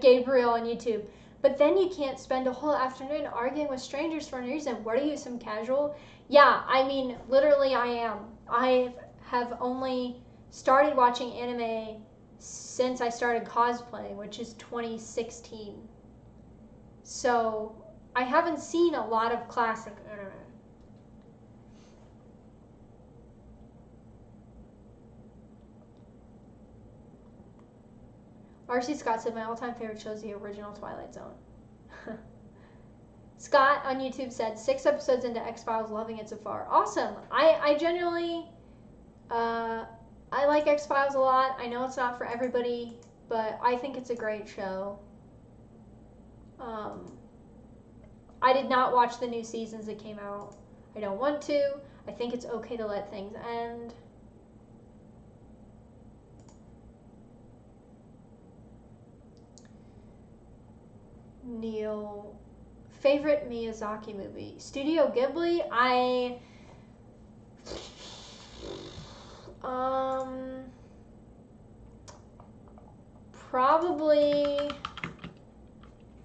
Gabriel on YouTube. But then you can't spend a whole afternoon arguing with strangers for no reason. What are you, some casual? Yeah, I mean, literally I am. I have only started watching anime since I started cosplaying, which is 2016. So I haven't seen a lot of classic anime. R.C. Scott said, my all-time favorite show is the original Twilight Zone. Scott on YouTube said, 6 episodes into X-Files, loving it so far. Awesome. I genuinely, I like X-Files a lot. I know it's not for everybody, but I think it's a great show. I did not watch the new seasons that came out. I don't want to. I think it's okay to let things end. Neil, favorite Miyazaki movie? Studio Ghibli? Probably,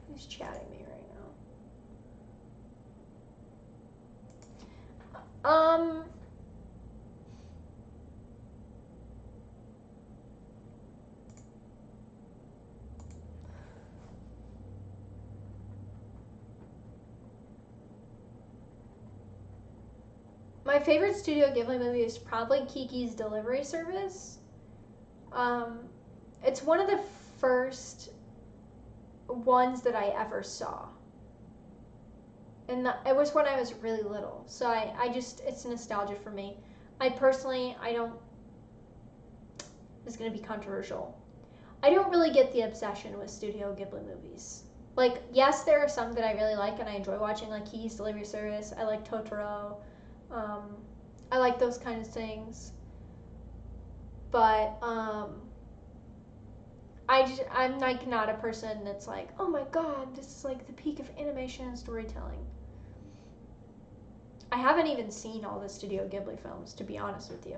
who's chatting me right now? My favorite Studio Ghibli movie is probably Kiki's Delivery Service. It's one of the first ones that I ever saw. And it was when I was really little. So I just, it's nostalgia for me. This is going to be controversial. I don't really get the obsession with Studio Ghibli movies. Like, yes, there are some that I really like and I enjoy watching, like Kiki's Delivery Service. I like Totoro. I like those kinds of things. But I'm like not a person that's like, oh my god, this is like the peak of animation and storytelling. I haven't even seen all the Studio Ghibli films, to be honest with you.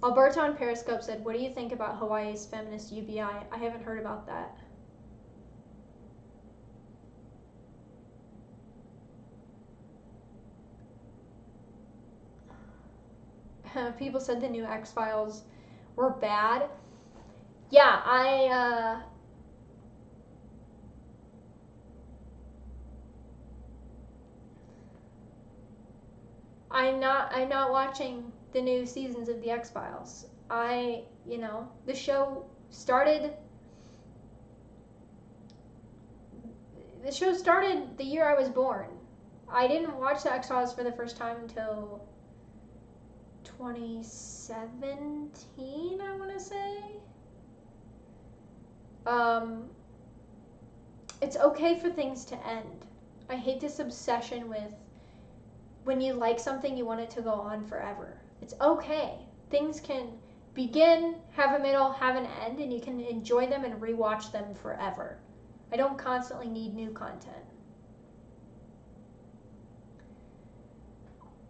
Alberto on Periscope said, what do you think about Hawaii's feminist UBI? I haven't heard about that. People said the new X-Files were bad. Yeah, I'm not watching the new seasons of the X-Files. The show started the year I was born. I didn't watch the X-Files for the first time until 2017, I want to say. It's okay for things to end. I hate this obsession with when you like something, you want it to go on forever. It's okay. Things can begin, have a middle, have an end, and you can enjoy them and rewatch them forever. I don't constantly need new content.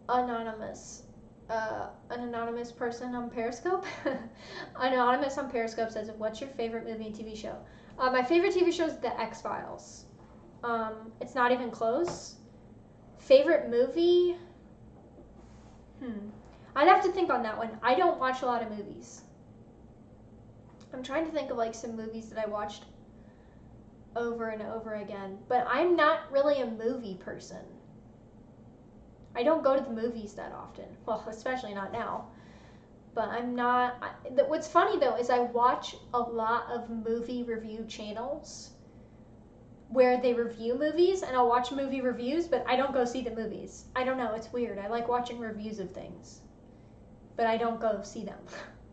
Anonymous. An anonymous person on Periscope. Anonymous on Periscope says, what's your favorite movie and TV show? My favorite TV show is The X-Files. It's not even close. Favorite movie? I'd have to think on that one. I don't watch a lot of movies. I'm trying to think of like some movies that I watched over and over again. But I'm not really a movie person. I don't go to the movies that often. Well, especially not now. But I'm not... What's funny, though, is I watch a lot of movie review channels where they review movies, and I'll watch movie reviews, but I don't go see the movies. I don't know. It's weird. I like watching reviews of things, but I don't go see them.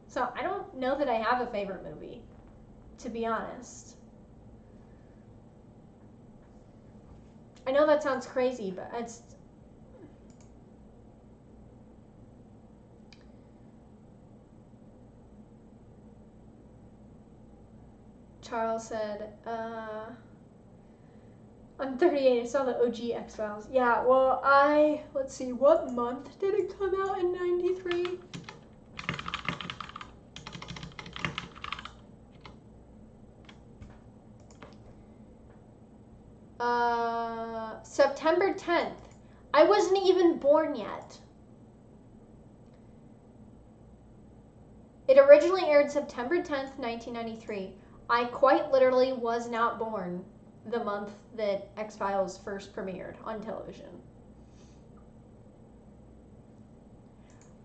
So I don't know that I have a favorite movie, to be honest. I know that sounds crazy, but it's... Charles said, I'm 38, I saw the OG X-Files. Yeah, well, let's see, what month did it come out in 93? September 10th. I wasn't even born yet. It originally aired September 10th, 1993. I quite literally was not born the month that X-Files first premiered on television.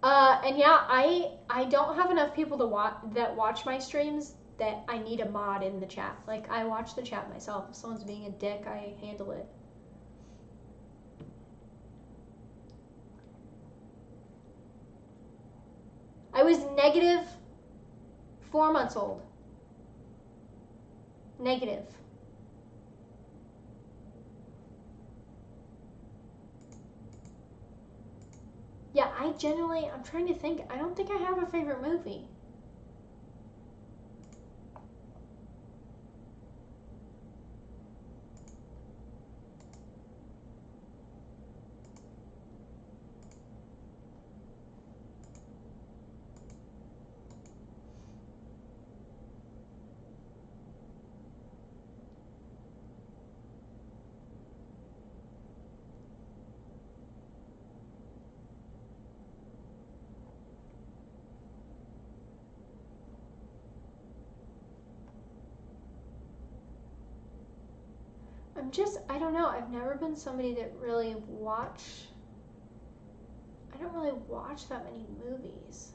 And yeah, I don't have enough people to watch my streams that I need a mod in the chat. Like, I watch the chat myself. If someone's being a dick, I handle it. I was negative 4 months old. Negative. Yeah, I'm trying to think. I don't think I have a favorite movie. I don't know. I've never been somebody that really I don't really watch that many movies.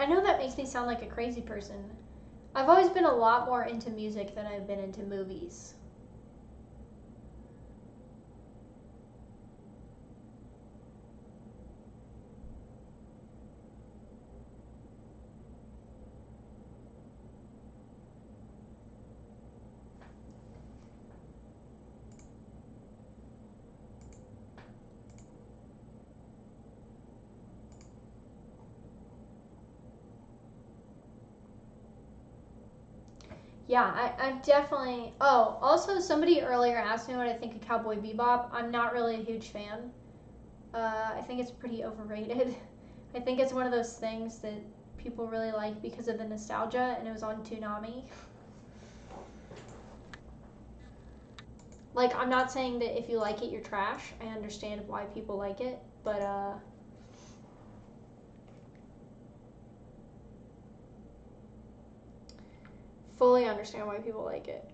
I know that makes me sound like a crazy person. I've always been a lot more into music than I've been into movies. Yeah, I've definitely. Oh, also, somebody earlier asked me what I think of Cowboy Bebop. I'm not really a huge fan. I think it's pretty overrated. I think it's one of those things that people really like because of the nostalgia, and it was on Toonami. Like, I'm not saying that if you like it, you're trash. I understand why people like it, but fully understand why people like it.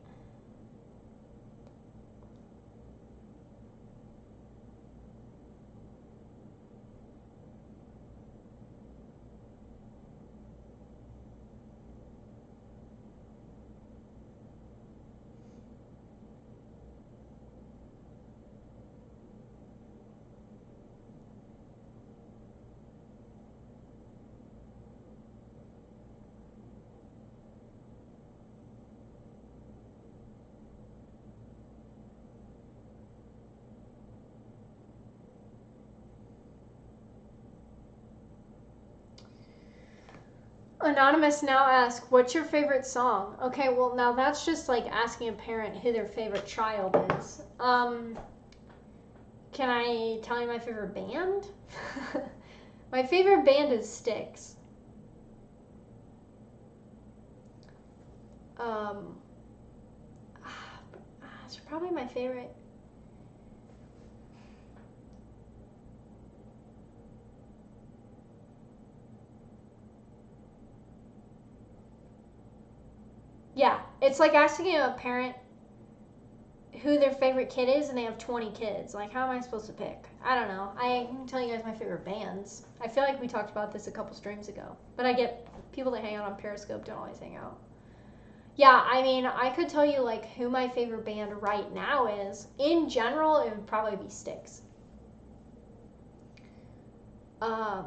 Anonymous now asks, what's your favorite song? Okay, well, now that's just like asking a parent who their favorite child is. Can I tell you my favorite band? My favorite band is Styx. It's probably my favorite. Yeah, it's like asking a parent who their favorite kid is and they have 20 kids. Like, how am I supposed to pick? I don't know. I can tell you guys my favorite bands. I feel like we talked about this a couple streams ago. But I get people that hang out on Periscope don't always hang out. Yeah, I mean, I could tell you like who my favorite band right now is. In general, it would probably be Styx. I've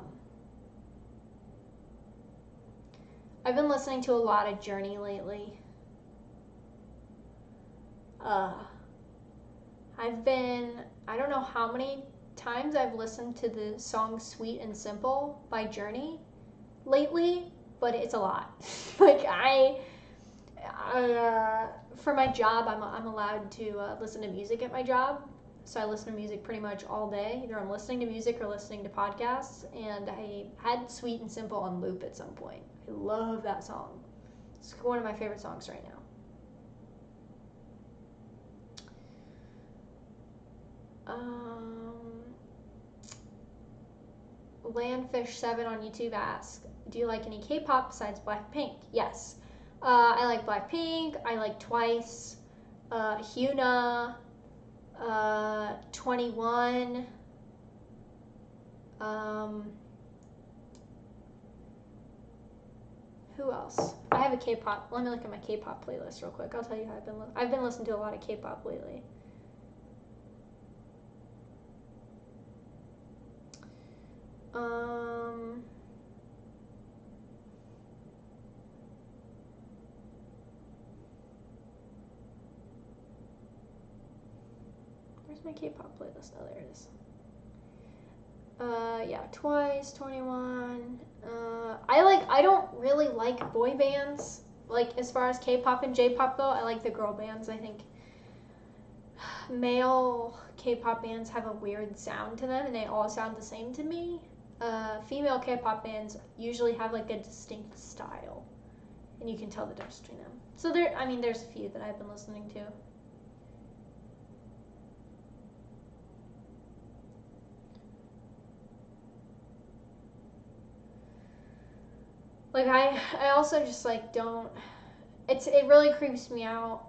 been listening to a lot of Journey lately. I don't know how many times I've listened to the song Sweet and Simple by Journey lately, but it's a lot. Like, for my job, I'm allowed to listen to music at my job. So I listen to music pretty much all day. Either I'm listening to music or listening to podcasts. And I had Sweet and Simple on loop at some point. I love that song. It's one of my favorite songs right now. Landfish7 on YouTube asks, do you like any K-pop besides Blackpink? Yes. I like Blackpink. I like Twice. Hyuna. 21. Who else? I have a K-pop. Let me look at my K-pop playlist real quick. I'll tell you how I've been listening to a lot of K-pop lately. Where's my K-pop playlist? Oh, there it is. Yeah, Twice, 21. I don't really like boy bands. Like, as far as K-pop and J-pop go, I like the girl bands. I think male K-pop bands have a weird sound to them, and they all sound the same to me. Female K-pop bands usually have like a distinct style, and you can tell the difference between them. So there's a few that I've been listening to. Like I also just like don't. It really creeps me out.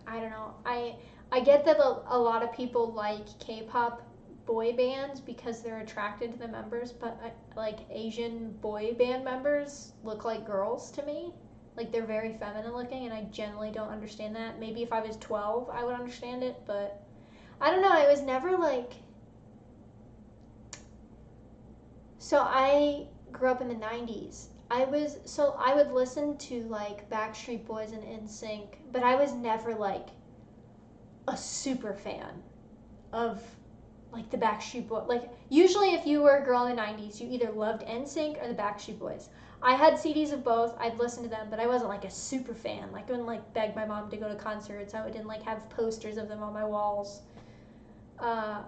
I don't know. I get that a lot of people like K-pop boy bands because they're attracted to the members, but like Asian boy band members look like girls to me. Like they're very feminine looking, and I generally don't understand that. Maybe if I was 12, I would understand it, but I don't know. I was never like. So I grew up in the 90s. I would listen to like Backstreet Boys and NSYNC, but I was never like a super fan of like the Backstreet Boys. Like usually if you were a girl in the 90s, you either loved NSYNC or the Backstreet Boys. I had CDs of both. I'd listen to them, but I wasn't like a super fan. Like I wouldn't like beg my mom to go to concerts. I didn't like have posters of them on my walls. But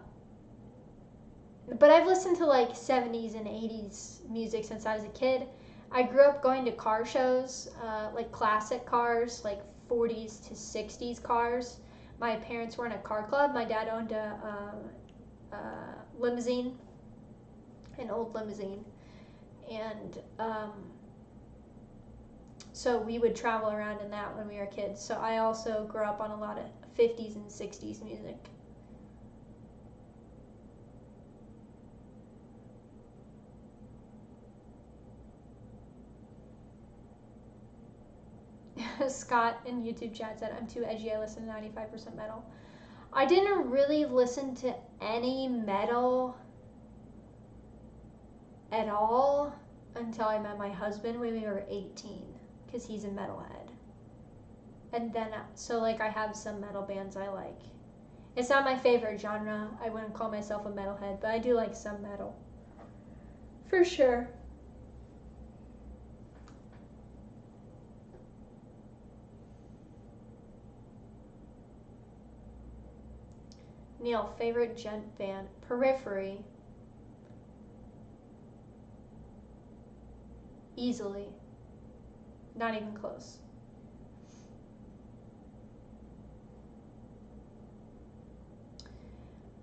I've listened to like 70s and 80s music since I was a kid. I grew up going to car shows, like classic cars, like 40s to 60s cars. My parents were in a car club. My dad owned a limousine, an old limousine. And so we would travel around in that when we were kids. So I also grew up on a lot of 50s and 60s music. Scott in YouTube chat said, I'm too edgy, I listen to 95% metal. I didn't really listen to any metal at all until I met my husband when we were 18, because he's a metalhead. And then, so like I have some metal bands I like. It's not my favorite genre. I wouldn't call myself a metalhead, but I do like some metal. For sure. Neil, favorite gent band? Periphery. Easily. Not even close.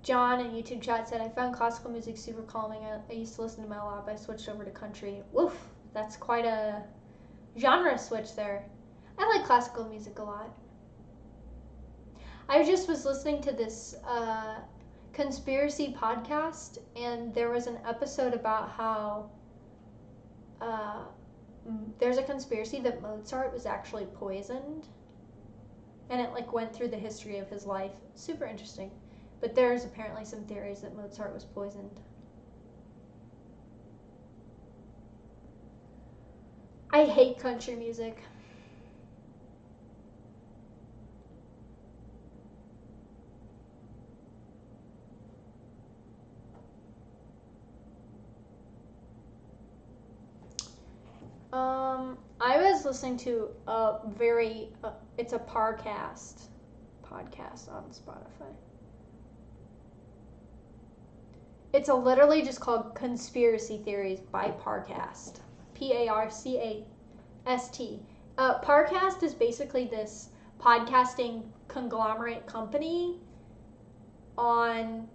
John in YouTube chat said, I found classical music super calming. I used to listen to metal a lot, but I switched over to country. Woof, that's quite a genre switch there. I like classical music a lot. I just was listening to this conspiracy podcast, and there was an episode about how there's a conspiracy that Mozart was actually poisoned, and it like went through the history of his life. Super interesting. But there's apparently some theories that Mozart was poisoned. I hate country music. I was listening to it's a podcast on Spotify. It's literally just called Conspiracy Theories by Parcast. Parcast. Parcast is basically this podcasting conglomerate company on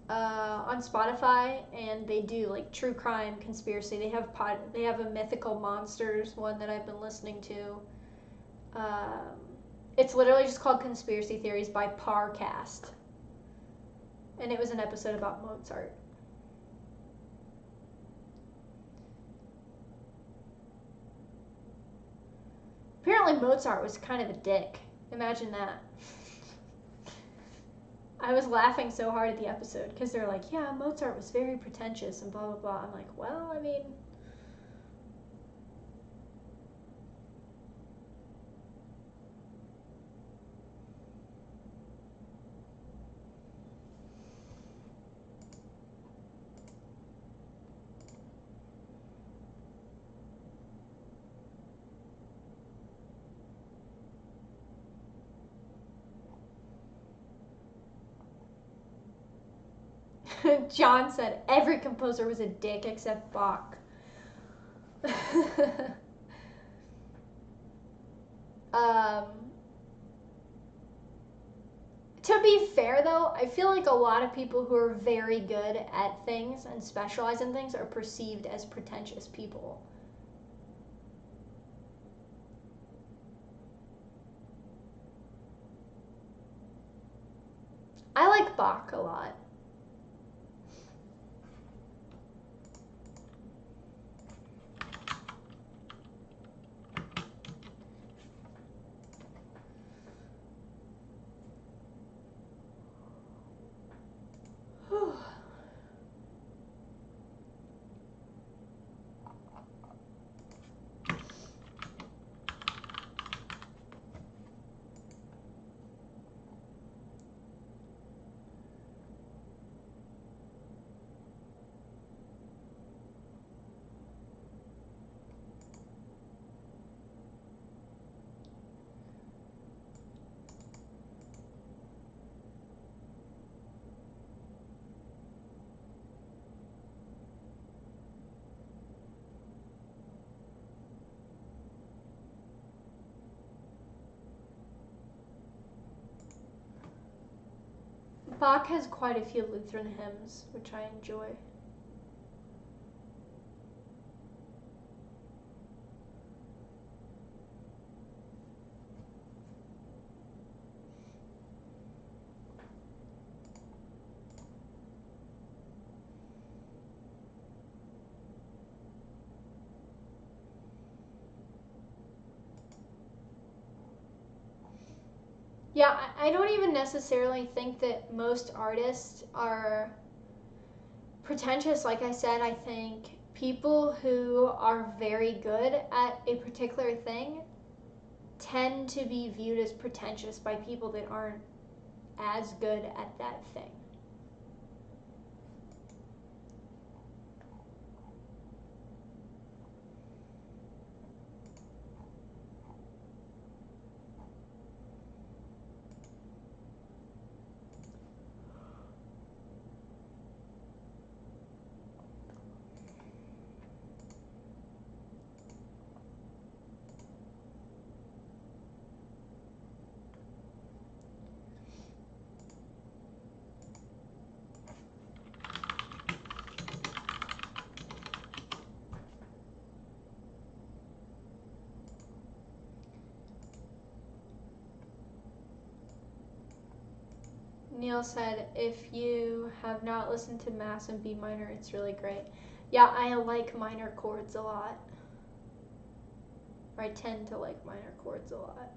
on Spotify, and they do like true crime, conspiracy. They have a mythical monsters one that I've been listening to. It's literally just called Conspiracy Theories by Parcast, and it was an episode about Mozart. Apparently Mozart was kind of a dick. Imagine that. I was laughing so hard at the episode because they're like, yeah, Mozart was very pretentious and blah, blah, blah. I'm like, well, I mean... John said every composer was a dick except Bach. To be fair though, I feel like a lot of people who are very good at things and specialize in things are perceived as pretentious people. I like Bach a lot. Bach has quite a few Lutheran hymns, which I enjoy. Yeah, I don't even necessarily think that most artists are pretentious. Like I said, I think people who are very good at a particular thing tend to be viewed as pretentious by people that aren't as good at that thing. Neil said, if you have not listened to Mass in B minor, it's really great. Yeah, I like minor chords a lot. Or I tend to like minor chords a lot.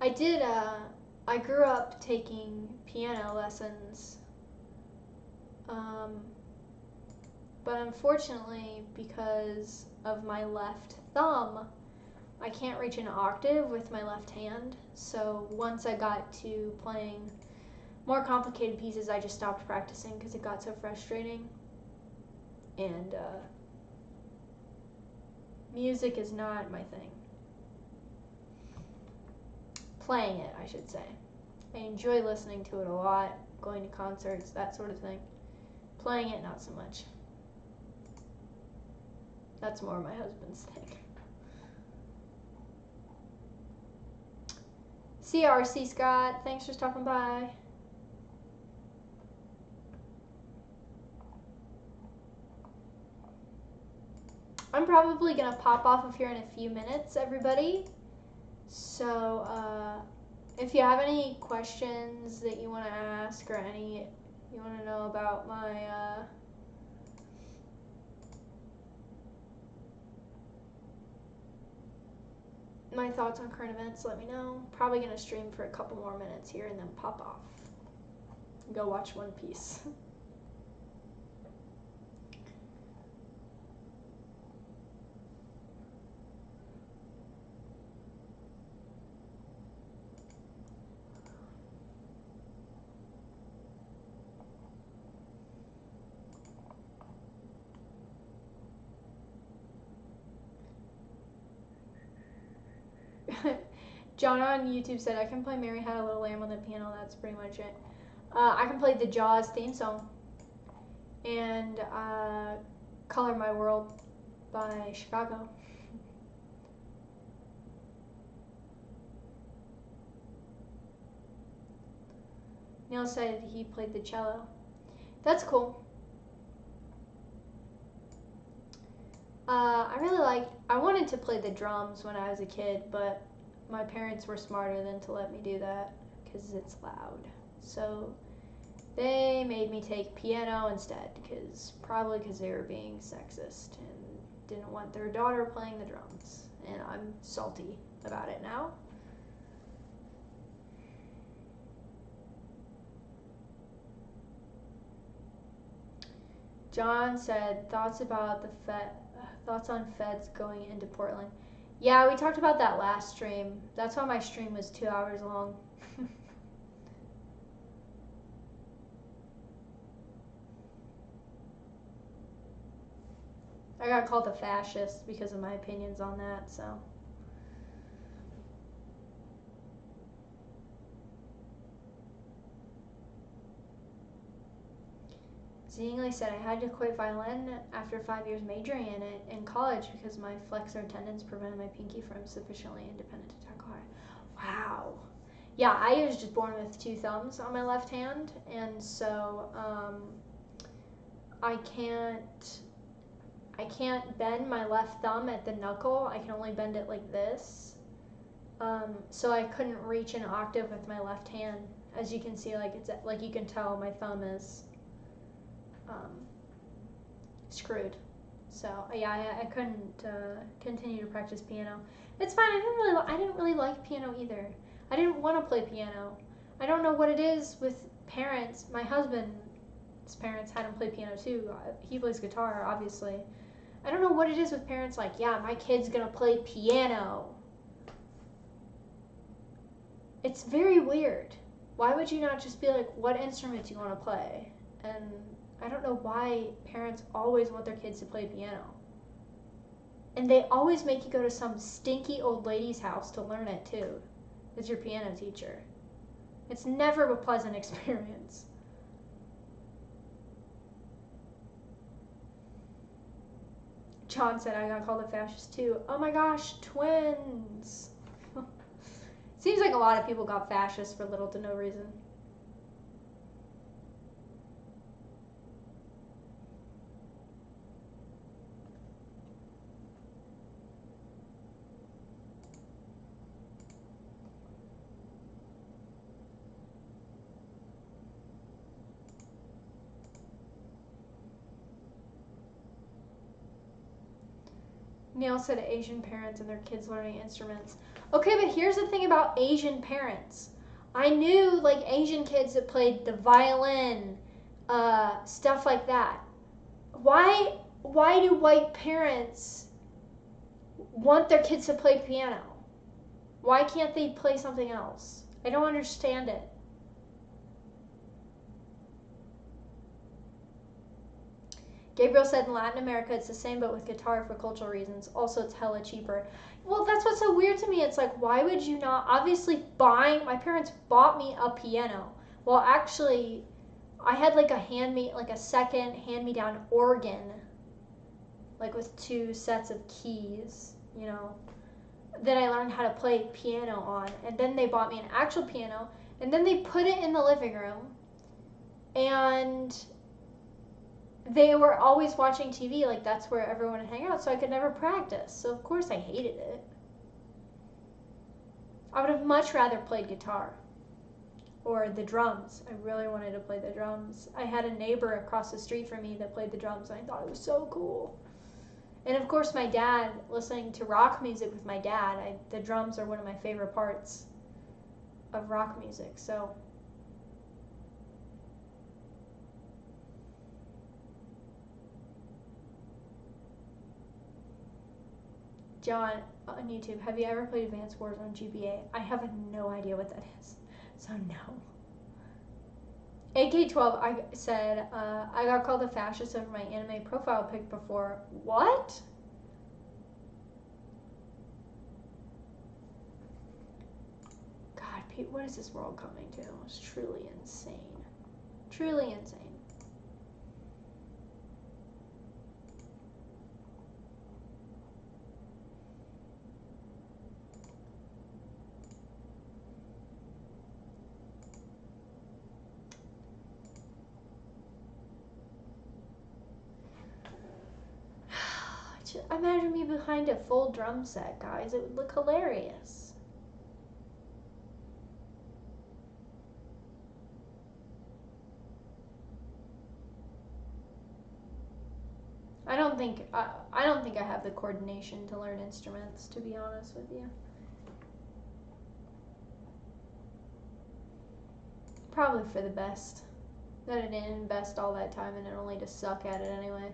I grew up taking piano lessons. But unfortunately, because of my left thumb, I can't reach an octave with my left hand. So once I got to playing more complicated pieces, I just stopped practicing because it got so frustrating. And music is not my thing. Playing it, I should say. I enjoy listening to it a lot, going to concerts, that sort of thing. Playing it, not so much. That's more my husband's thing. CRC Scott, thanks for stopping by. I'm probably going to pop off of here in a few minutes, everybody. So, if you have any questions that you want to ask or you want to know about my thoughts on current events, let me know. Probably going to stream for a couple more minutes here and then pop off. Go watch One Piece. John on YouTube said, I can play Mary Had a Little Lamb on the piano. That's pretty much it. I can play the Jaws theme song and Color My World by Chicago. Neil said he played the cello. That's cool. I wanted to play the drums when I was a kid, but my parents were smarter than to let me do that because it's loud. So they made me take piano instead, probably because they were being sexist and didn't want their daughter playing the drums. And I'm salty about it now. John said, thoughts on feds going into Portland. Yeah, we talked about that last stream. That's why my stream was 2 hours long. I got called a fascist because of my opinions on that, so. Zingli said, I had to quit violin after 5 years majoring in it in college because my flexor tendons prevented my pinky from sufficiently independent to tackle high. Wow. Yeah, I was just born with 2 thumbs on my left hand, and so I can't bend my left thumb at the knuckle. I can only bend it like this. So I couldn't reach an octave with my left hand. As you can see, like you can tell, my thumb is screwed. So yeah, I couldn't continue to practice piano. It's fine. I didn't really like piano either. I didn't want to play piano. I don't know what it is with parents. My husband's parents had him play piano too. He plays guitar, obviously. I don't know what it is with parents like, yeah, my kid's gonna play piano. It's very weird. Why would you not just be like, what instrument do you want to play? And I don't know why parents always want their kids to play piano. And they always make you go to some stinky old lady's house to learn it too, as your piano teacher. It's never a pleasant experience. John said I got called a fascist too. Oh my gosh, twins. Seems like a lot of people got fascist for little to no reason. Neil said Asian parents and their kids learning instruments. Okay, but here's the thing about Asian parents. I knew like Asian kids that played the violin, stuff like that. Why do white parents want their kids to play piano? Why can't they play something else? I don't understand it. Gabriel said in Latin America it's the same but with guitar for cultural reasons. Also, it's hella cheaper. Well, that's what's so weird to me. It's like, why would you not? Obviously, my parents bought me a piano. Well, actually, I had like a second hand-me-down organ, like with 2 sets of keys, you know, that I learned how to play piano on. And then they bought me an actual piano, and then they put it in the living room, and they were always watching TV, like that's where everyone would hang out, so I could never practice. So of course I hated it. I would have much rather played guitar or the drums. I really wanted to play the drums. I had a neighbor across the street from me that played the drums, and I thought it was so cool. And of course, my dad, listening to rock music with my dad, the drums are one of my favorite parts of rock music. So John on YouTube, have you ever played Advanced Wars on GBA? I have no idea what that is, so no. AK12, I said, I got called a fascist over my anime profile pic before. What? God, Pete, what is this world coming to? It's truly insane. Truly insane. Imagine me behind a full drum set, guys. It would look hilarious. I don't think I have the coordination to learn instruments, to be honest with you. Probably for the best. That I didn't invest all that time in it only to suck at it anyway.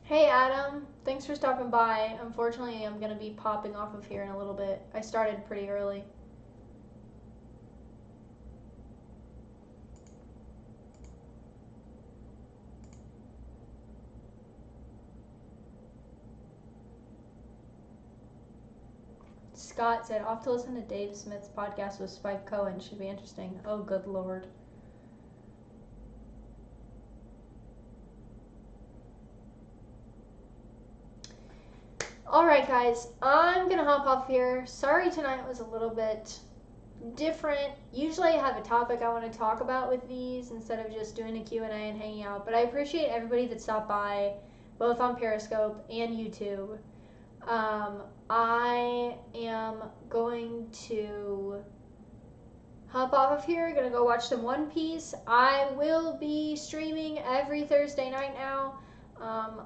Hey Adam, thanks for stopping by. Unfortunately, I'm going to be popping off of here in a little bit. I started pretty early. Scott said, off to listen to Dave Smith's podcast with Spike Cohen. Should be interesting. Oh, good Lord. Alright guys, I'm gonna hop off here. Sorry tonight was a little bit different. Usually I have a topic I want to talk about with these instead of just doing a Q&A and hanging out. But I appreciate everybody that stopped by, both on Periscope and YouTube. I am going to hop off of here. Gonna go watch some One Piece. I will be streaming every Thursday night now.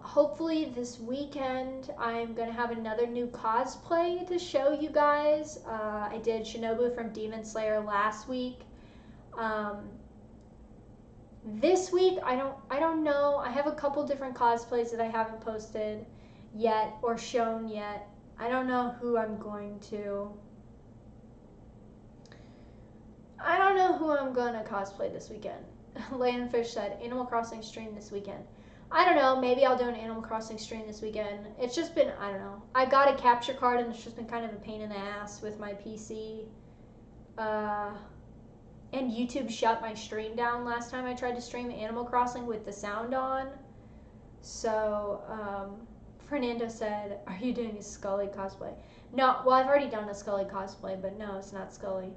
Hopefully this weekend I'm going to have another new cosplay to show you guys. I did Shinobu from Demon Slayer last week. This week I don't know. I have a couple different cosplays that I haven't posted yet or shown yet. I don't know who I'm going to cosplay this weekend. Landfish said Animal Crossing stream this weekend. I don't know, maybe I'll do an Animal Crossing stream this weekend. It's just been, I don't know. I got a capture card and it's just been kind of a pain in the ass with my PC. And YouTube shut my stream down last time I tried to stream Animal Crossing with the sound on. So, Fernando said, are you doing a Scully cosplay? No, well, I've already done a Scully cosplay, but no, it's not Scully.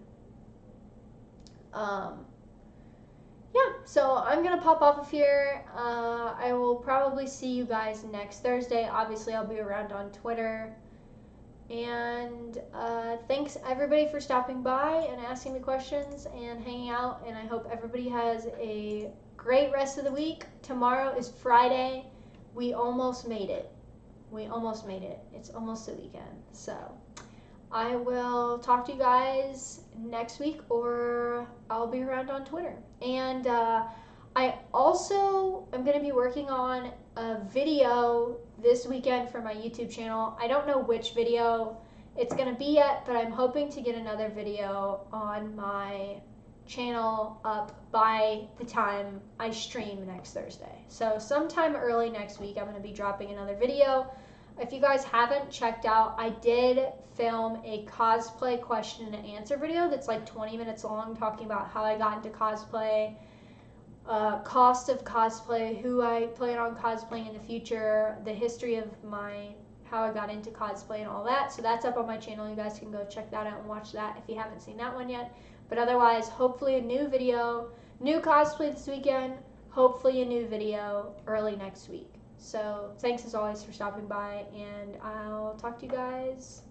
Yeah, so I'm going to pop off of here. I will probably see you guys next Thursday. Obviously, I'll be around on Twitter. And thanks, everybody, for stopping by and asking me questions and hanging out. And I hope everybody has a great rest of the week. Tomorrow is Friday. We almost made it. It's almost the weekend. So I will talk to you guys next week, or I'll be around on Twitter. And I also am going to be working on a video this weekend for my YouTube channel. I don't know which video it's going to be yet, but I'm hoping to get another video on my channel up by the time I stream next Thursday. So sometime early next week, I'm going to be dropping another video. If you guys haven't checked out, I did film a cosplay question and answer video that's like 20 minutes long, talking about how I got into cosplay, cost of cosplay, who I plan on cosplaying in the future, the history of how I got into cosplay and all that. So that's up on my channel. You guys can go check that out and watch that if you haven't seen that one yet. But otherwise, hopefully a new video, new cosplay this weekend, hopefully a new video early next week. So thanks as always for stopping by, and I'll talk to you guys